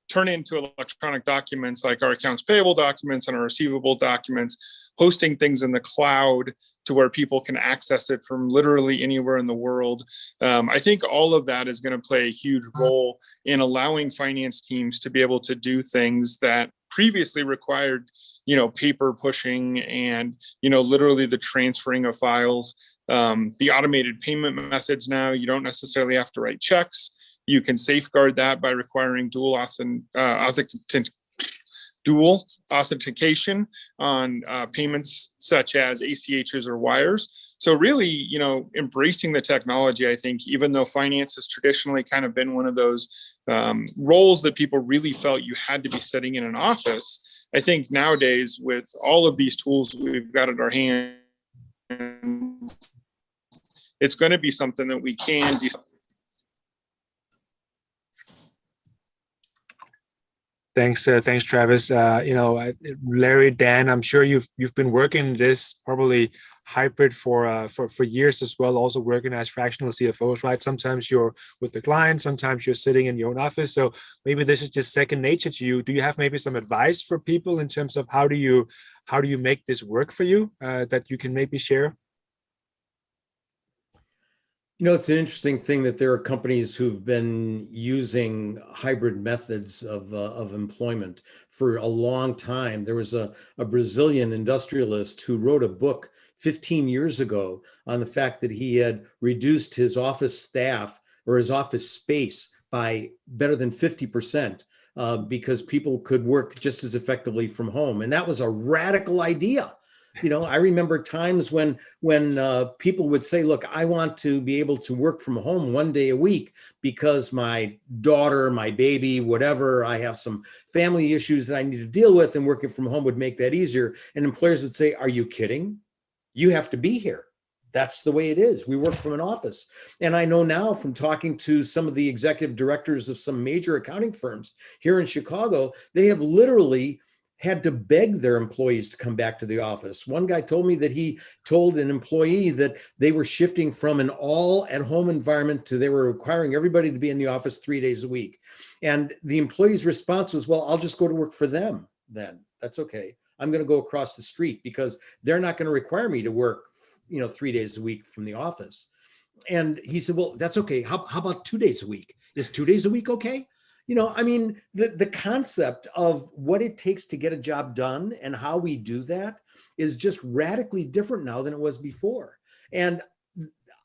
turn into electronic documents like our accounts payable documents and our receivable documents, hosting things in the cloud to where people can access it from literally anywhere in the world. I think all of that is going to play a huge role in allowing finance teams to be able to do things that previously required, paper pushing and, literally the transferring of files. The automated payment methods now, you don't necessarily have to write checks. You can safeguard that by requiring dual authentication on payments such as ACHs or wires. So really, embracing the technology, I think, even though finance has traditionally kind of been one of those roles that people really felt you had to be sitting in an office, I think nowadays with all of these tools we've got at our hands, it's going to be something that we can do. Thanks, Travis. Larry, Dan, I'm sure you've been working this probably hybrid for years as well. Also working as fractional CFOs, right? Sometimes you're with the client, sometimes you're sitting in your own office. So maybe this is just second nature to you. Do you have maybe some advice for people in terms of how do you make this work for you that you can maybe share? It's an interesting thing that there are companies who've been using hybrid methods of employment for a long time. There was a Brazilian industrialist who wrote a book 15 years ago on the fact that he had reduced his office staff or his office space by better than 50% because people could work just as effectively from home. And that was a radical idea. I remember times when people would say, look, I want to be able to work from home one day a week because my daughter, my baby, whatever, I have some family issues that I need to deal with, and working from home would make that easier. And employers would say, are you kidding? You have to be here. That's the way it is. We work from an office. And I know now from talking to some of the executive directors of some major accounting firms here in Chicago, they have literally had to beg their employees to come back to the office. One guy told me that he told an employee that they were shifting from an all at home environment to they were requiring everybody to be in the office 3 days a week. And the employee's response was, well, I'll just go to work for them then. That's okay. I'm going to go across the street because they're not going to require me to work, 3 days a week from the office. And he said, well, that's okay. How about 2 days a week? Is 2 days a week okay? The concept of what it takes to get a job done and how we do that is just radically different now than it was before. And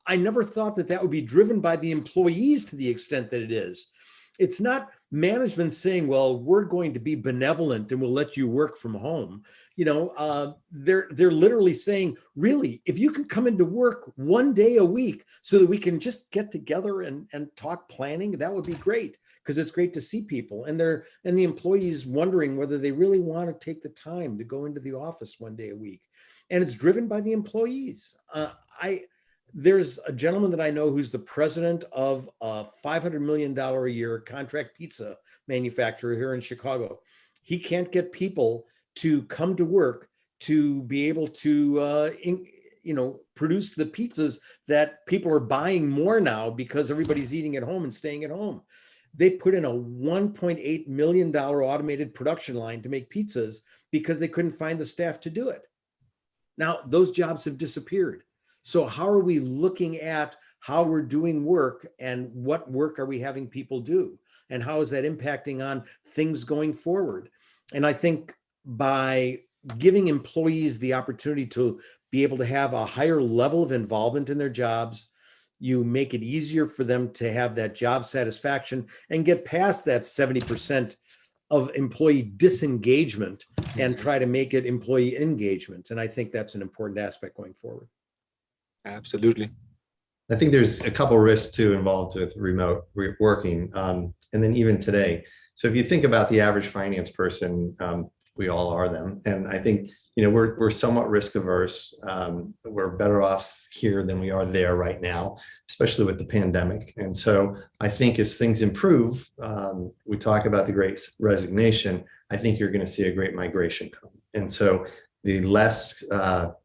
I never thought that would be driven by the employees to the extent that it is. It's not management saying, well, we're going to be benevolent and we'll let you work from home. They're literally saying, really, if you can come into work one day a week so that we can just get together and talk planning, that would be great. Because it's great to see people, and the employees wondering whether they really want to take the time to go into the office one day a week. And it's driven by the employees. There's a gentleman that I know who's the president of a $500 million a year contract pizza manufacturer here in Chicago. He can't get people to come to work to be able to produce the pizzas that people are buying more now because everybody's eating at home and staying at home. They put in a $1.8 million automated production line to make pizzas because they couldn't find the staff to do it. Now, those jobs have disappeared. So how are we looking at how we're doing work and what work are we having people do? And how is that impacting on things going forward? And I think by giving employees the opportunity to be able to have a higher level of involvement in their jobs, you make it easier for them to have that job satisfaction and get past that 70% of employee disengagement and try to make it employee engagement. And I think that's an important aspect going forward. Absolutely. I think there's a couple risks too involved with remote working, and then even today. So if you think about the average finance person, we all are them, and I think we're somewhat risk averse. We're better off here than we are there right now, especially with the pandemic. And so I think as things improve, we talk about the great resignation. I think you're going to see a great migration come, and so the less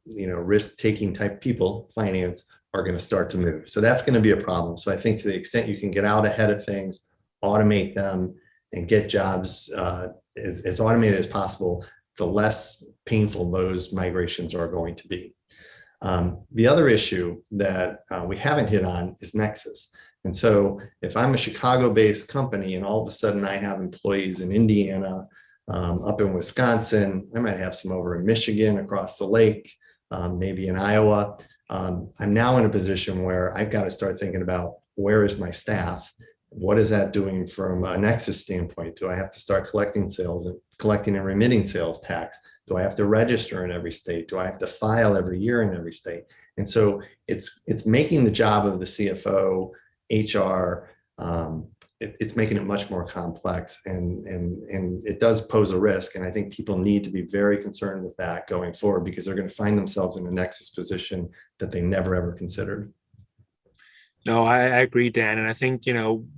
risk-taking type people, finance, are going to start to move. So that's going to be a problem. So I think to the extent you can get out ahead of things, automate them, and get jobs as automated as possible, the less painful those migrations are going to be. The other issue that we haven't hit on is Nexus. And so if I'm a Chicago-based company and all of a sudden I have employees in Indiana, up in Wisconsin, I might have some over in Michigan, across the lake, maybe in Iowa. I'm now in a position where I've got to start thinking about where is my staff? What is that doing from a Nexus standpoint? Do I have to start collecting and remitting sales tax? Do I have to register in every state? Do I have to file every year in every state? And so it's making the job of the CFO, HR, it's making it much more complex, and it does pose a risk. And I think people need to be very concerned with that going forward, because they're going to find themselves in a Nexus position that they never ever considered. No, I agree, Dan. And I think,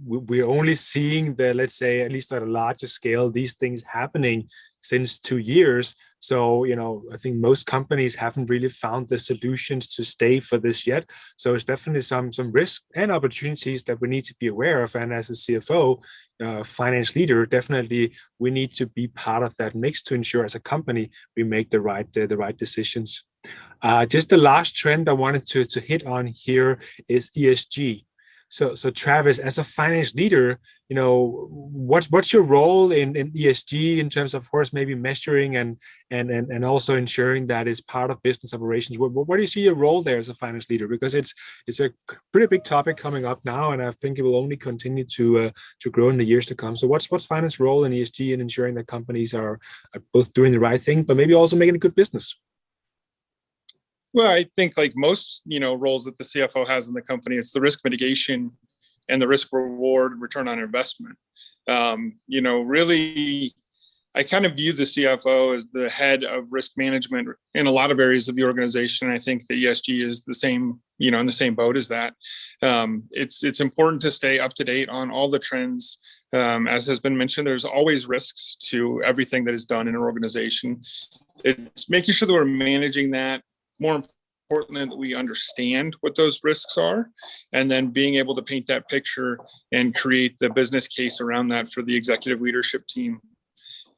we're only seeing let's say, at least at a larger scale, these things happening since 2 years. So, I think most companies haven't really found the solutions to stay for this yet. So it's definitely some risk and opportunities that we need to be aware of. And as a CFO, finance leader, definitely we need to be part of that mix to ensure as a company we make the right decisions. Just the last trend I wanted to hit on here is ESG. So Travis, as a finance leader, what's your role in ESG in terms of course, maybe measuring and also ensuring that it's part of business operations? What do you see your role there as a finance leader? Because it's a pretty big topic coming up now, and I think it will only continue to grow in the years to come. So what's finance role in ESG and ensuring that companies are both doing the right thing, but maybe also making a good business? Well, I think like most, roles that the CFO has in the company, it's the risk mitigation and the risk reward return on investment. Really, I kind of view the CFO as the head of risk management in a lot of areas of the organization. I think the ESG is the same, in the same boat as that. It's important to stay up to date on all the trends. As has been mentioned, there's always risks to everything that is done in an organization. It's making sure that we're managing that. More importantly, that we understand what those risks are, and then being able to paint that picture and create the business case around that for the executive leadership team.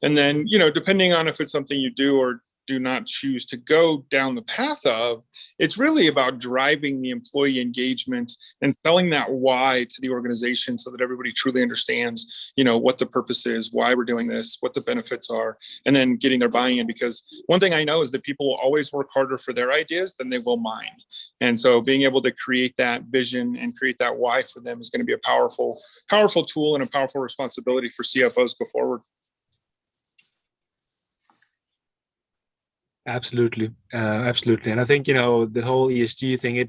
And then, depending on if it's something you do or do not choose to go down the path of, it's really about driving the employee engagement and selling that why to the organization so that everybody truly understands, what the purpose is, why we're doing this, what the benefits are, and then getting their buy-in. Because one thing I know is that people will always work harder for their ideas than they will mine. And so being able to create that vision and create that why for them is going to be a powerful tool and a powerful responsibility for CFOs go forward. Absolutely. And I think, the whole ESG thing,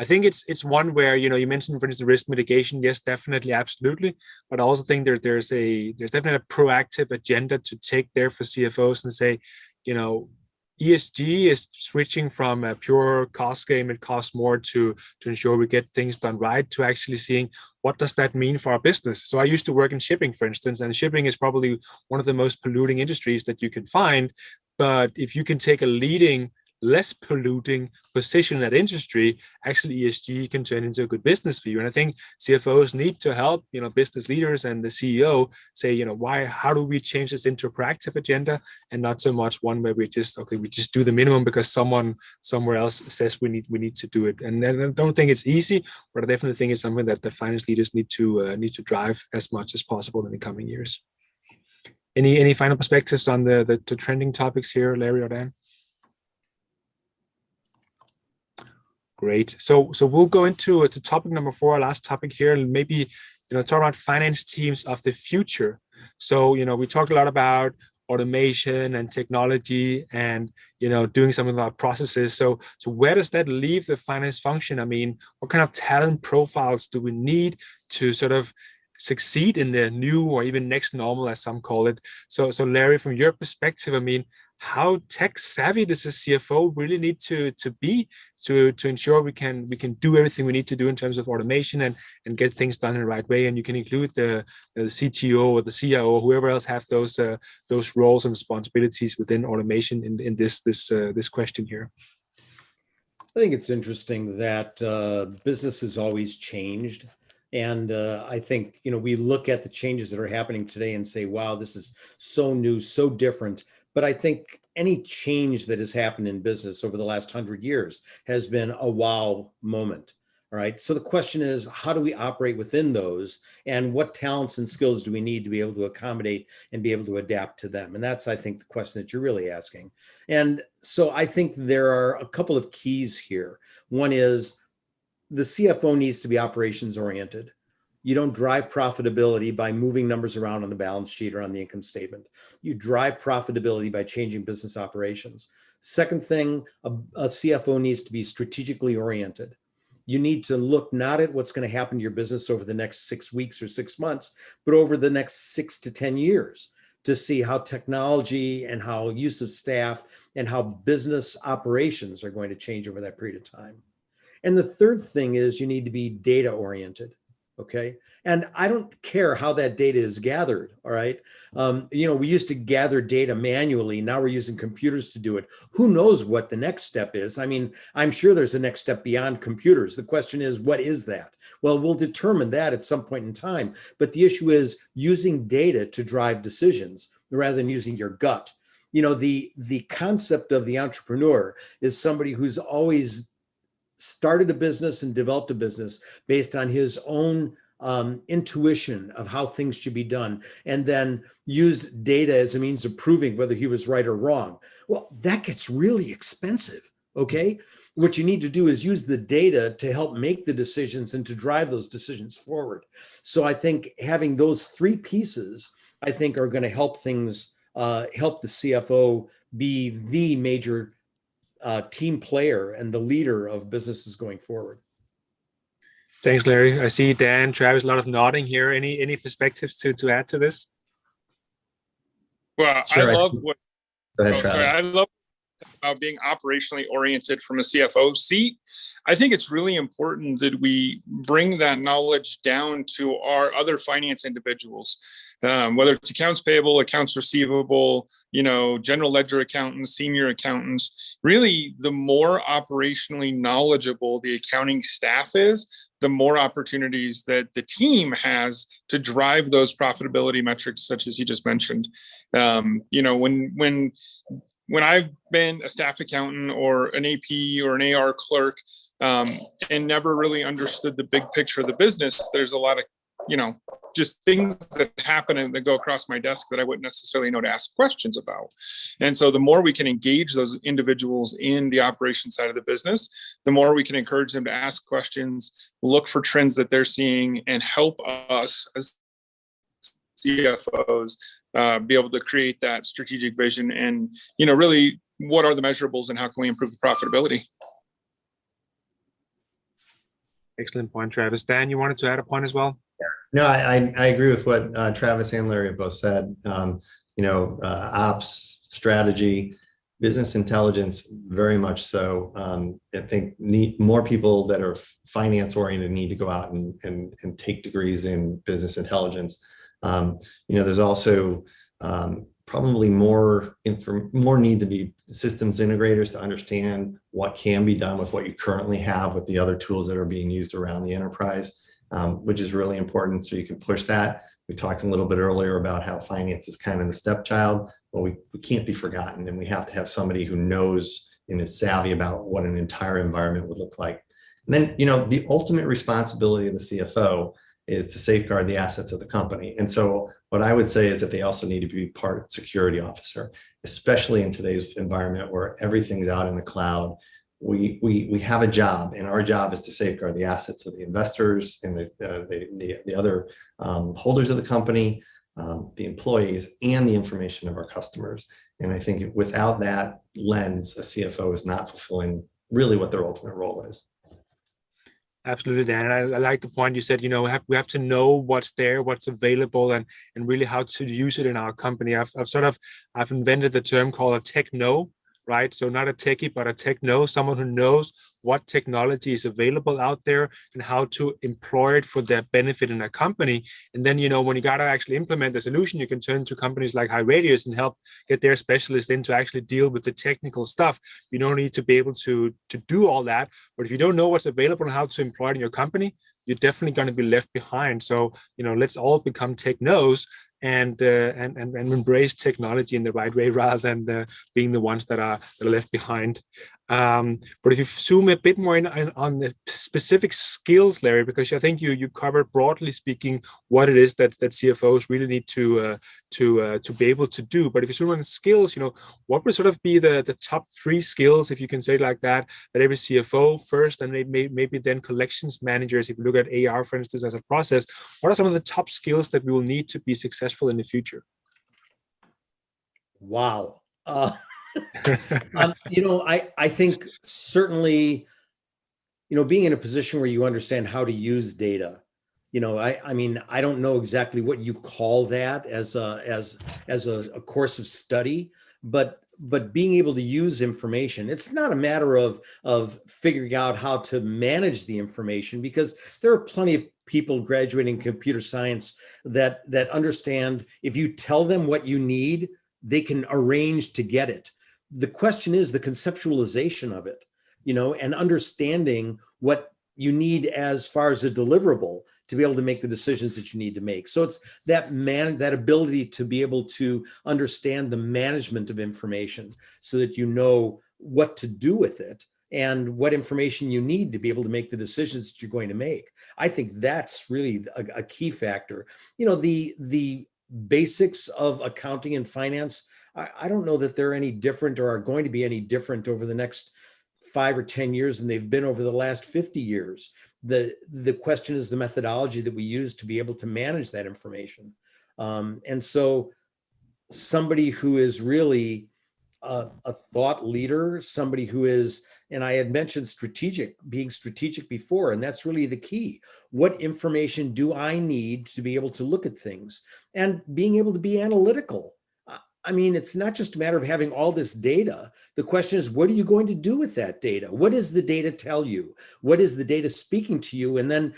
I think it's one where, you mentioned, for instance, risk mitigation. Yes, definitely. Absolutely. But I also think there's definitely a proactive agenda to take there for CFOs and say, ESG is switching from a pure cost game, it costs more to ensure we get things done right, to actually seeing what does that mean for our business. So I used to work in shipping, for instance, and shipping is probably one of the most polluting industries that you can find. But if you can take a leading, less polluting position in that industry, actually ESG can turn into a good business for you. And I think CFOs need to help, business leaders and the CEO say, how do we change this into a proactive agenda, and not so much one where we just do the minimum because someone somewhere else says we need to do it. And I don't think it's easy, but I definitely think it's something that the finance leaders need to drive as much as possible in the coming years. Any final perspectives on the trending topics here, Larry or Dan? Great. So we'll go into to topic number 4, our last topic here, and maybe talk about finance teams of the future. So we talked a lot about automation and technology, and doing some of our processes. So where does that leave the finance function? I mean, what kind of talent profiles do we need to sort of succeed in the new or even next normal, as some call it? So Larry, from your perspective, I mean, how tech savvy does a CFO really need to be to ensure we can do everything we need to do in terms of automation and get things done in the right way? And you can include the CTO or the CIO or whoever else have those roles and responsibilities within automation in this question here. I think it's interesting that business has always changed. And I think, we look at the changes that are happening today and say, wow, this is so new, so different. But I think any change that has happened in business over the last 100 years has been a wow moment. All right. So the question is, how do we operate within those, and what talents and skills do we need to be able to accommodate and be able to adapt to them? And that's, I think, the question that you're really asking. And so I think there are a couple of keys here. One is the CFO needs to be operations oriented. You don't drive profitability by moving numbers around on the balance sheet or on the income statement. You drive profitability by changing business operations. Second thing, a CFO needs to be strategically oriented. You need to look not at what's going to happen to your business over the next 6 weeks or 6 months, but over the next 6 to 10 years to see how technology and how use of staff and how business operations are going to change over that period of time. And the third thing is you need to be data oriented. Okay. And I don't care how that data is gathered. All right. We used to gather data manually. Now we're using computers to do it. Who knows what the next step is? I mean, I'm sure there's a next step beyond computers. The question is, what is that? Well, we'll determine that at some point in time. But the issue is using data to drive decisions rather than using your gut. The concept of the entrepreneur is somebody who's always started a business and developed a business based on his own intuition of how things should be done, and then used data as a means of proving whether he was right or wrong. Well, that gets really expensive. Okay. What you need to do is use the data to help make the decisions and to drive those decisions forward. So I think having those 3 pieces, I think, are going to help things, help the CFO be the major team player and the leader of businesses going forward. Thanks, Larry. I see Dan, Travis, a lot of nodding here. Any perspectives to add to this? Well, sure. I love what. Go ahead, Travis. I love being operationally oriented from a CFO seat. I think it's really important that we bring that knowledge down to our other finance individuals, whether it's accounts payable, accounts receivable, general ledger accountants, senior accountants. Really, the more operationally knowledgeable the accounting staff is, the more opportunities that the team has to drive those profitability metrics, such as you just mentioned. When I've been a staff accountant or an AP or an AR clerk, and never really understood the big picture of the business, there's a lot of, just things that happen and that go across my desk that I wouldn't necessarily know to ask questions about. And so the more we can engage those individuals in the operation side of the business, the more we can encourage them to ask questions, look for trends that they're seeing, and help us as CFOs be able to create that strategic vision and, really what are the measurables and how can we improve the profitability? Excellent point, Travis. Dan, you wanted to add a point as well? No, I agree with what Travis and Larry have both said. Ops, strategy, business intelligence, very much so. I think more people that are finance oriented need to go out and take degrees in business intelligence. There's also probably more need to be systems integrators to understand what can be done with what you currently have with the other tools that are being used around the enterprise, which is really important. So you can push that. We talked a little bit earlier about how finance is kind of the stepchild. Well, we can't be forgotten, and we have to have somebody who knows and is savvy about what an entire environment would look like. And then, the ultimate responsibility of the CFO is to safeguard the assets of the company. And so what I would say is that they also need to be part security officer, especially in today's environment where everything's out in the cloud. we have a job, and our job is to safeguard the assets of the investors and the other holders of the company, the employees, and the information of our customers. And I think without that lens, a CFO is not fulfilling really what their ultimate role is. Absolutely, Dan. And I like the point you said, we have to know what's there, what's available, and really how to use it in our company. I've invented the term called a techno, right? So not a techie, but a techno, someone who knows what technology is available out there and how to employ it for their benefit in a company. And then, when you got to actually implement the solution, you can turn to companies like HighRadius and help get their specialists in to actually deal with the technical stuff. You don't need to be able to do all that. But if you don't know what's available and how to employ it in your company, you're definitely going to be left behind. So, let's all become technos and embrace technology in the right way rather than being the ones that are left behind. But if you zoom a bit more on the specific skills, Larry, because I think you covered broadly speaking what it is that CFOs really need to be able to do. But if you zoom on skills, what would sort of be the top 3 skills, if you can say it like that every CFO first, and maybe then collections managers, if you look at AR, for instance, as a process, what are some of the top skills that we will need to be successful in the future? Wow. I think certainly, being in a position where you understand how to use data, I mean, I don't know exactly what you call that as a course of study, but being able to use information, it's not a matter of figuring out how to manage the information, because there are plenty of people graduating computer science that understand if you tell them what you need, they can arrange to get it. The question is the conceptualization of it, and understanding what you need as far as a deliverable to be able to make the decisions that you need to make. So it's that ability to be able to understand the management of information so that you know what to do with it and what information you need to be able to make the decisions that you're going to make. I think that's really a key factor. The basics of accounting and finance, I don't know that they're any different or are going to be any different over the next 5 or 10 years than they've been over the last 50 years. The question is the methodology that we use to be able to manage that information. And so somebody who is really a thought leader, somebody who is, and I had mentioned being strategic before, and that's really the key. What information do I need to be able to look at things, and being able to be analytical? I mean, it's not just a matter of having all this data. The question is, what are you going to do with that data? What does the data tell you? What is the data speaking to you? And then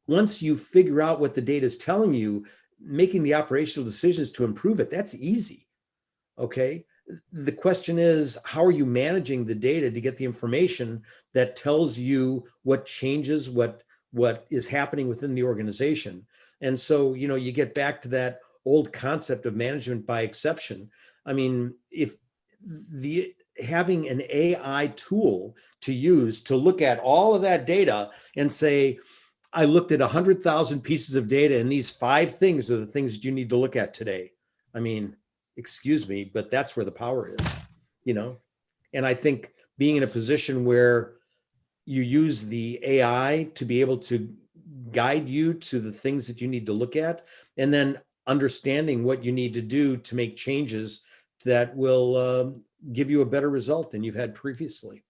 once you figure out what the data is telling you, making the operational decisions to improve it, that's easy. Okay. The question is, how are you managing the data to get the information that tells you what changes, what is happening within the organization? And so, you get back to that old concept of management by exception. I mean, if having an AI tool to use to look at all of that data and say, I looked at 100,000 pieces of data and these 5 things are the things that you need to look at today. I mean, excuse me, but that's where the power is, And I think being in a position where you use the AI to be able to guide you to the things that you need to look at, and then understanding what you need to do to make changes that will give you a better result than you've had previously.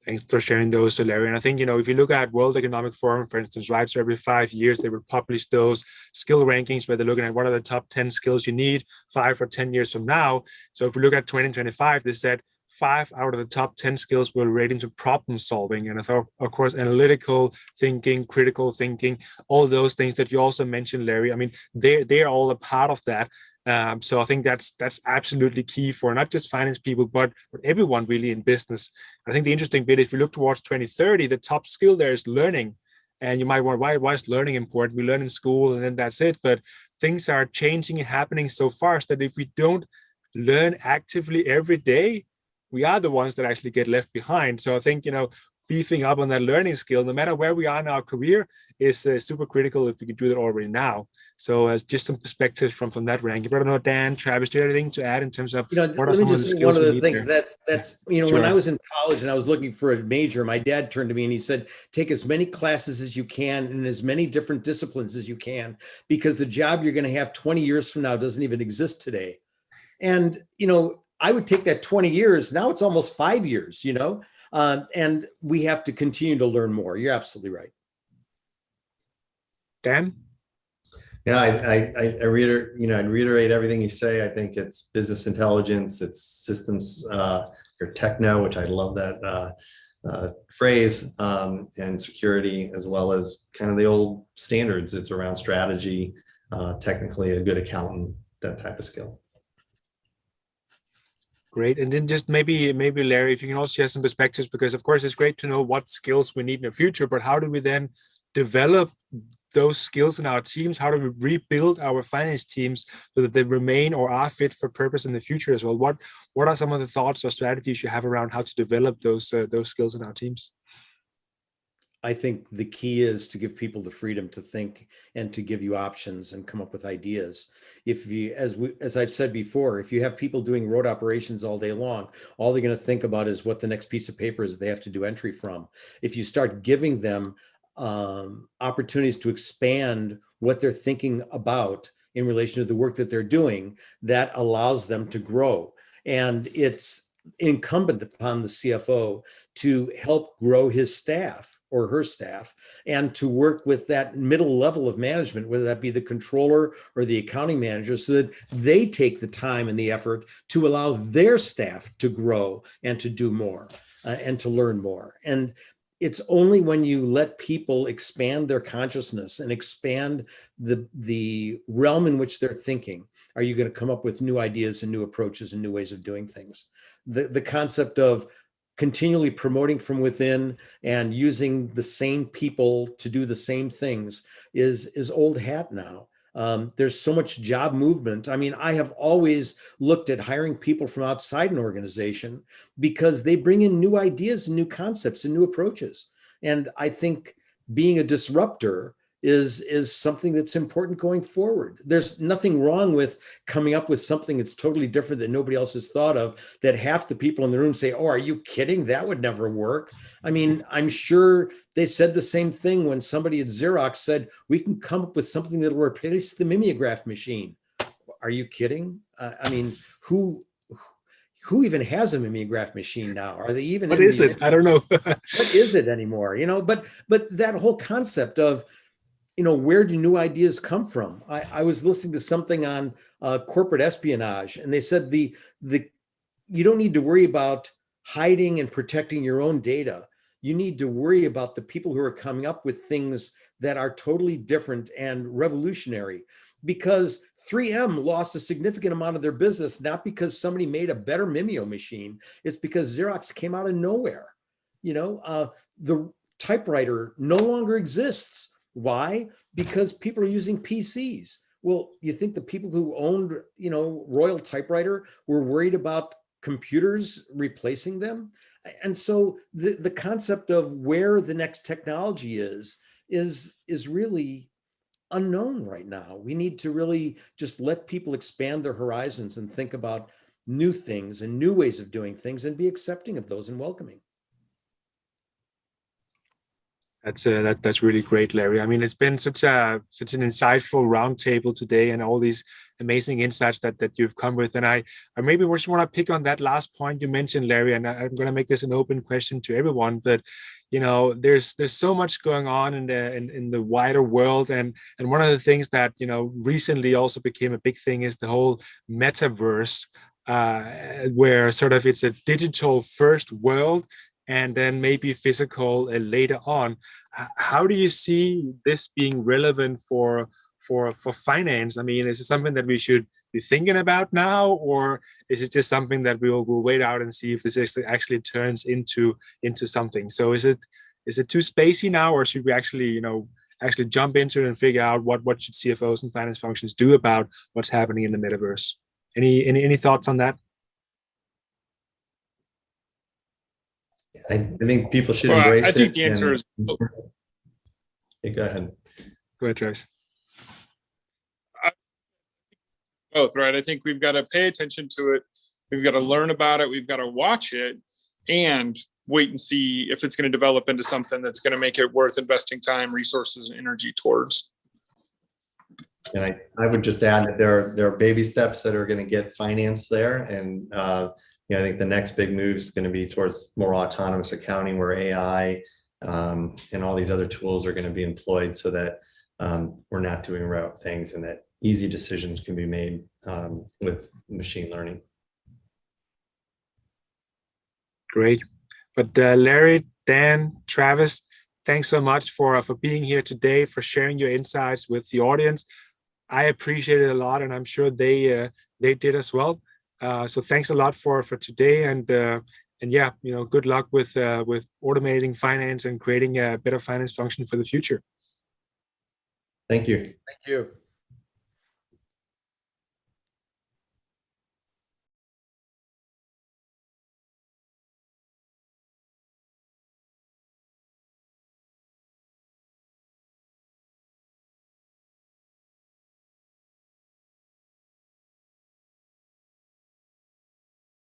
Thanks for sharing those, Larry. And I think, if you look at World Economic Forum, for instance, right, so every 5 years, they would publish those skill rankings where they're looking at what are the top 10 skills you need 5 or 10 years from now. So if we look at 2025, they said 5 out of the top 10 skills were relating to problem solving. And I thought, of course, analytical thinking, critical thinking, all those things that you also mentioned, Larry. I mean, they're all a part of that. So I think that's absolutely key for not just finance people, but everyone really in business. I think the interesting bit, if you look towards 2030, the top skill there is learning. And you might wonder, why is learning important? We learn in school and then that's it. But things are changing and happening so fast that if we don't learn actively every day, we are the ones that actually get left behind. So I think, beefing up on that learning skill, no matter where we are in our career, is super critical if we can do that already now. So as just some perspectives from that rank. I don't know, Dan, Travis, do you have anything to add in terms of what are let me some of just the say skills one of we the need things there? that's when Sure. I was in college and I was looking for a major, my dad turned to me and he said, take as many classes as you can in as many different disciplines as you can, because the job you're going to have 20 years from now doesn't even exist today. And, I would take that 20 years. Now it's almost 5 years, and we have to continue to learn more. You're absolutely right. Dan? Yeah, I reiterate everything you say. I think it's business intelligence, it's systems, or techno, which I love that phrase, and security, as well as kind of the old standards. It's around strategy, technically a good accountant, that type of skill. Great. And then just maybe Larry, if you can also share some perspectives, because of course it's great to know what skills we need in the future, but how do we then develop those skills in our teams? How do we rebuild our finance teams so that they remain or are fit for purpose in the future as well? What are some of the thoughts or strategies you have around how to develop those skills in our teams? I think the key is to give people the freedom to think and to give you options and come up with ideas. If you, as I've said before, if you have people doing road operations all day long, all they're going to think about is what the next piece of paper is they have to do entry from. If you start giving them opportunities to expand what they're thinking about in relation to the work that they're doing, that allows them to grow. And it's incumbent upon the CFO to help grow his staff or her staff, and to work with that middle level of management, whether that be the controller or the accounting manager, so that they take the time and the effort to allow their staff to grow and to do more and to learn more. And it's only when you let people expand their consciousness and expand the realm in which they're thinking, are you going to come up with new ideas and new approaches and new ways of doing things. The concept of continually promoting from within and using the same people to do the same things is old hat now. There's so much job movement. I mean, I have always looked at hiring people from outside an organization because they bring in new ideas and new concepts and new approaches. And I think being a disruptor is something that's important going forward. There's nothing wrong with coming up with something that's totally different that nobody else has thought of, that half the people in the room say, oh, are you kidding? That would never work. I mean, I'm sure they said the same thing when somebody at Xerox said, we can come up with something that'll replace the mimeograph machine. Are you kidding? I mean, who even has a mimeograph machine now? Are they even? What is it? I don't know. What is it anymore? But that whole concept of, where do new ideas come from? I was listening to something on corporate espionage, and they said you don't need to worry about hiding and protecting your own data. You need to worry about the people who are coming up with things that are totally different and revolutionary, because 3M lost a significant amount of their business, not because somebody made a better Mimeo machine. It's because Xerox came out of nowhere. The typewriter no longer exists. Why? Because people are using PCs. Well, you think the people who owned, Royal Typewriter were worried about computers replacing them? And so the concept of where the next technology is really unknown right now. We need to really just let people expand their horizons and think about new things and new ways of doing things and be accepting of those and welcoming. That's really great, Larry. I mean, it's been such an insightful roundtable today, and all these amazing insights that you've come with. And I maybe just want to pick on that last point you mentioned, Larry. And I'm going to make this an open question to everyone. But there's so much going on in the wider world, and one of the things that recently also became a big thing is the whole metaverse, where sort of it's a digital first world, and then maybe physical later on. How do you see this being relevant for finance? I mean, is it something that we should be thinking about now, or is it just something that we'll wait out and see if this actually turns into something? So is it too spacey now, or should we actually jump into it and figure out what should CFOs and finance functions do about what's happening in the metaverse? Any thoughts on that? I think people should Well, embrace I think it. the answer is Hey, go ahead. Go ahead, Travis. both, right? I think we've got to pay attention to it. We've got to learn about it. We've got to watch it and wait and see if it's going to develop into something that's going to make it worth investing time, resources, and energy towards. And I would just add that there are baby steps that are going to get financed there. And I think the next big move is going to be towards more autonomous accounting, where AI and all these other tools are going to be employed so that we're not doing rote things, and that easy decisions can be made with machine learning. Great. But Larry, Dan, Travis, thanks so much for being here today, for sharing your insights with the audience. I appreciate it a lot, and I'm sure they did as well. So thanks a lot for today, and yeah, good luck with automating finance and creating a better finance function for the future. Thank you. Thank you.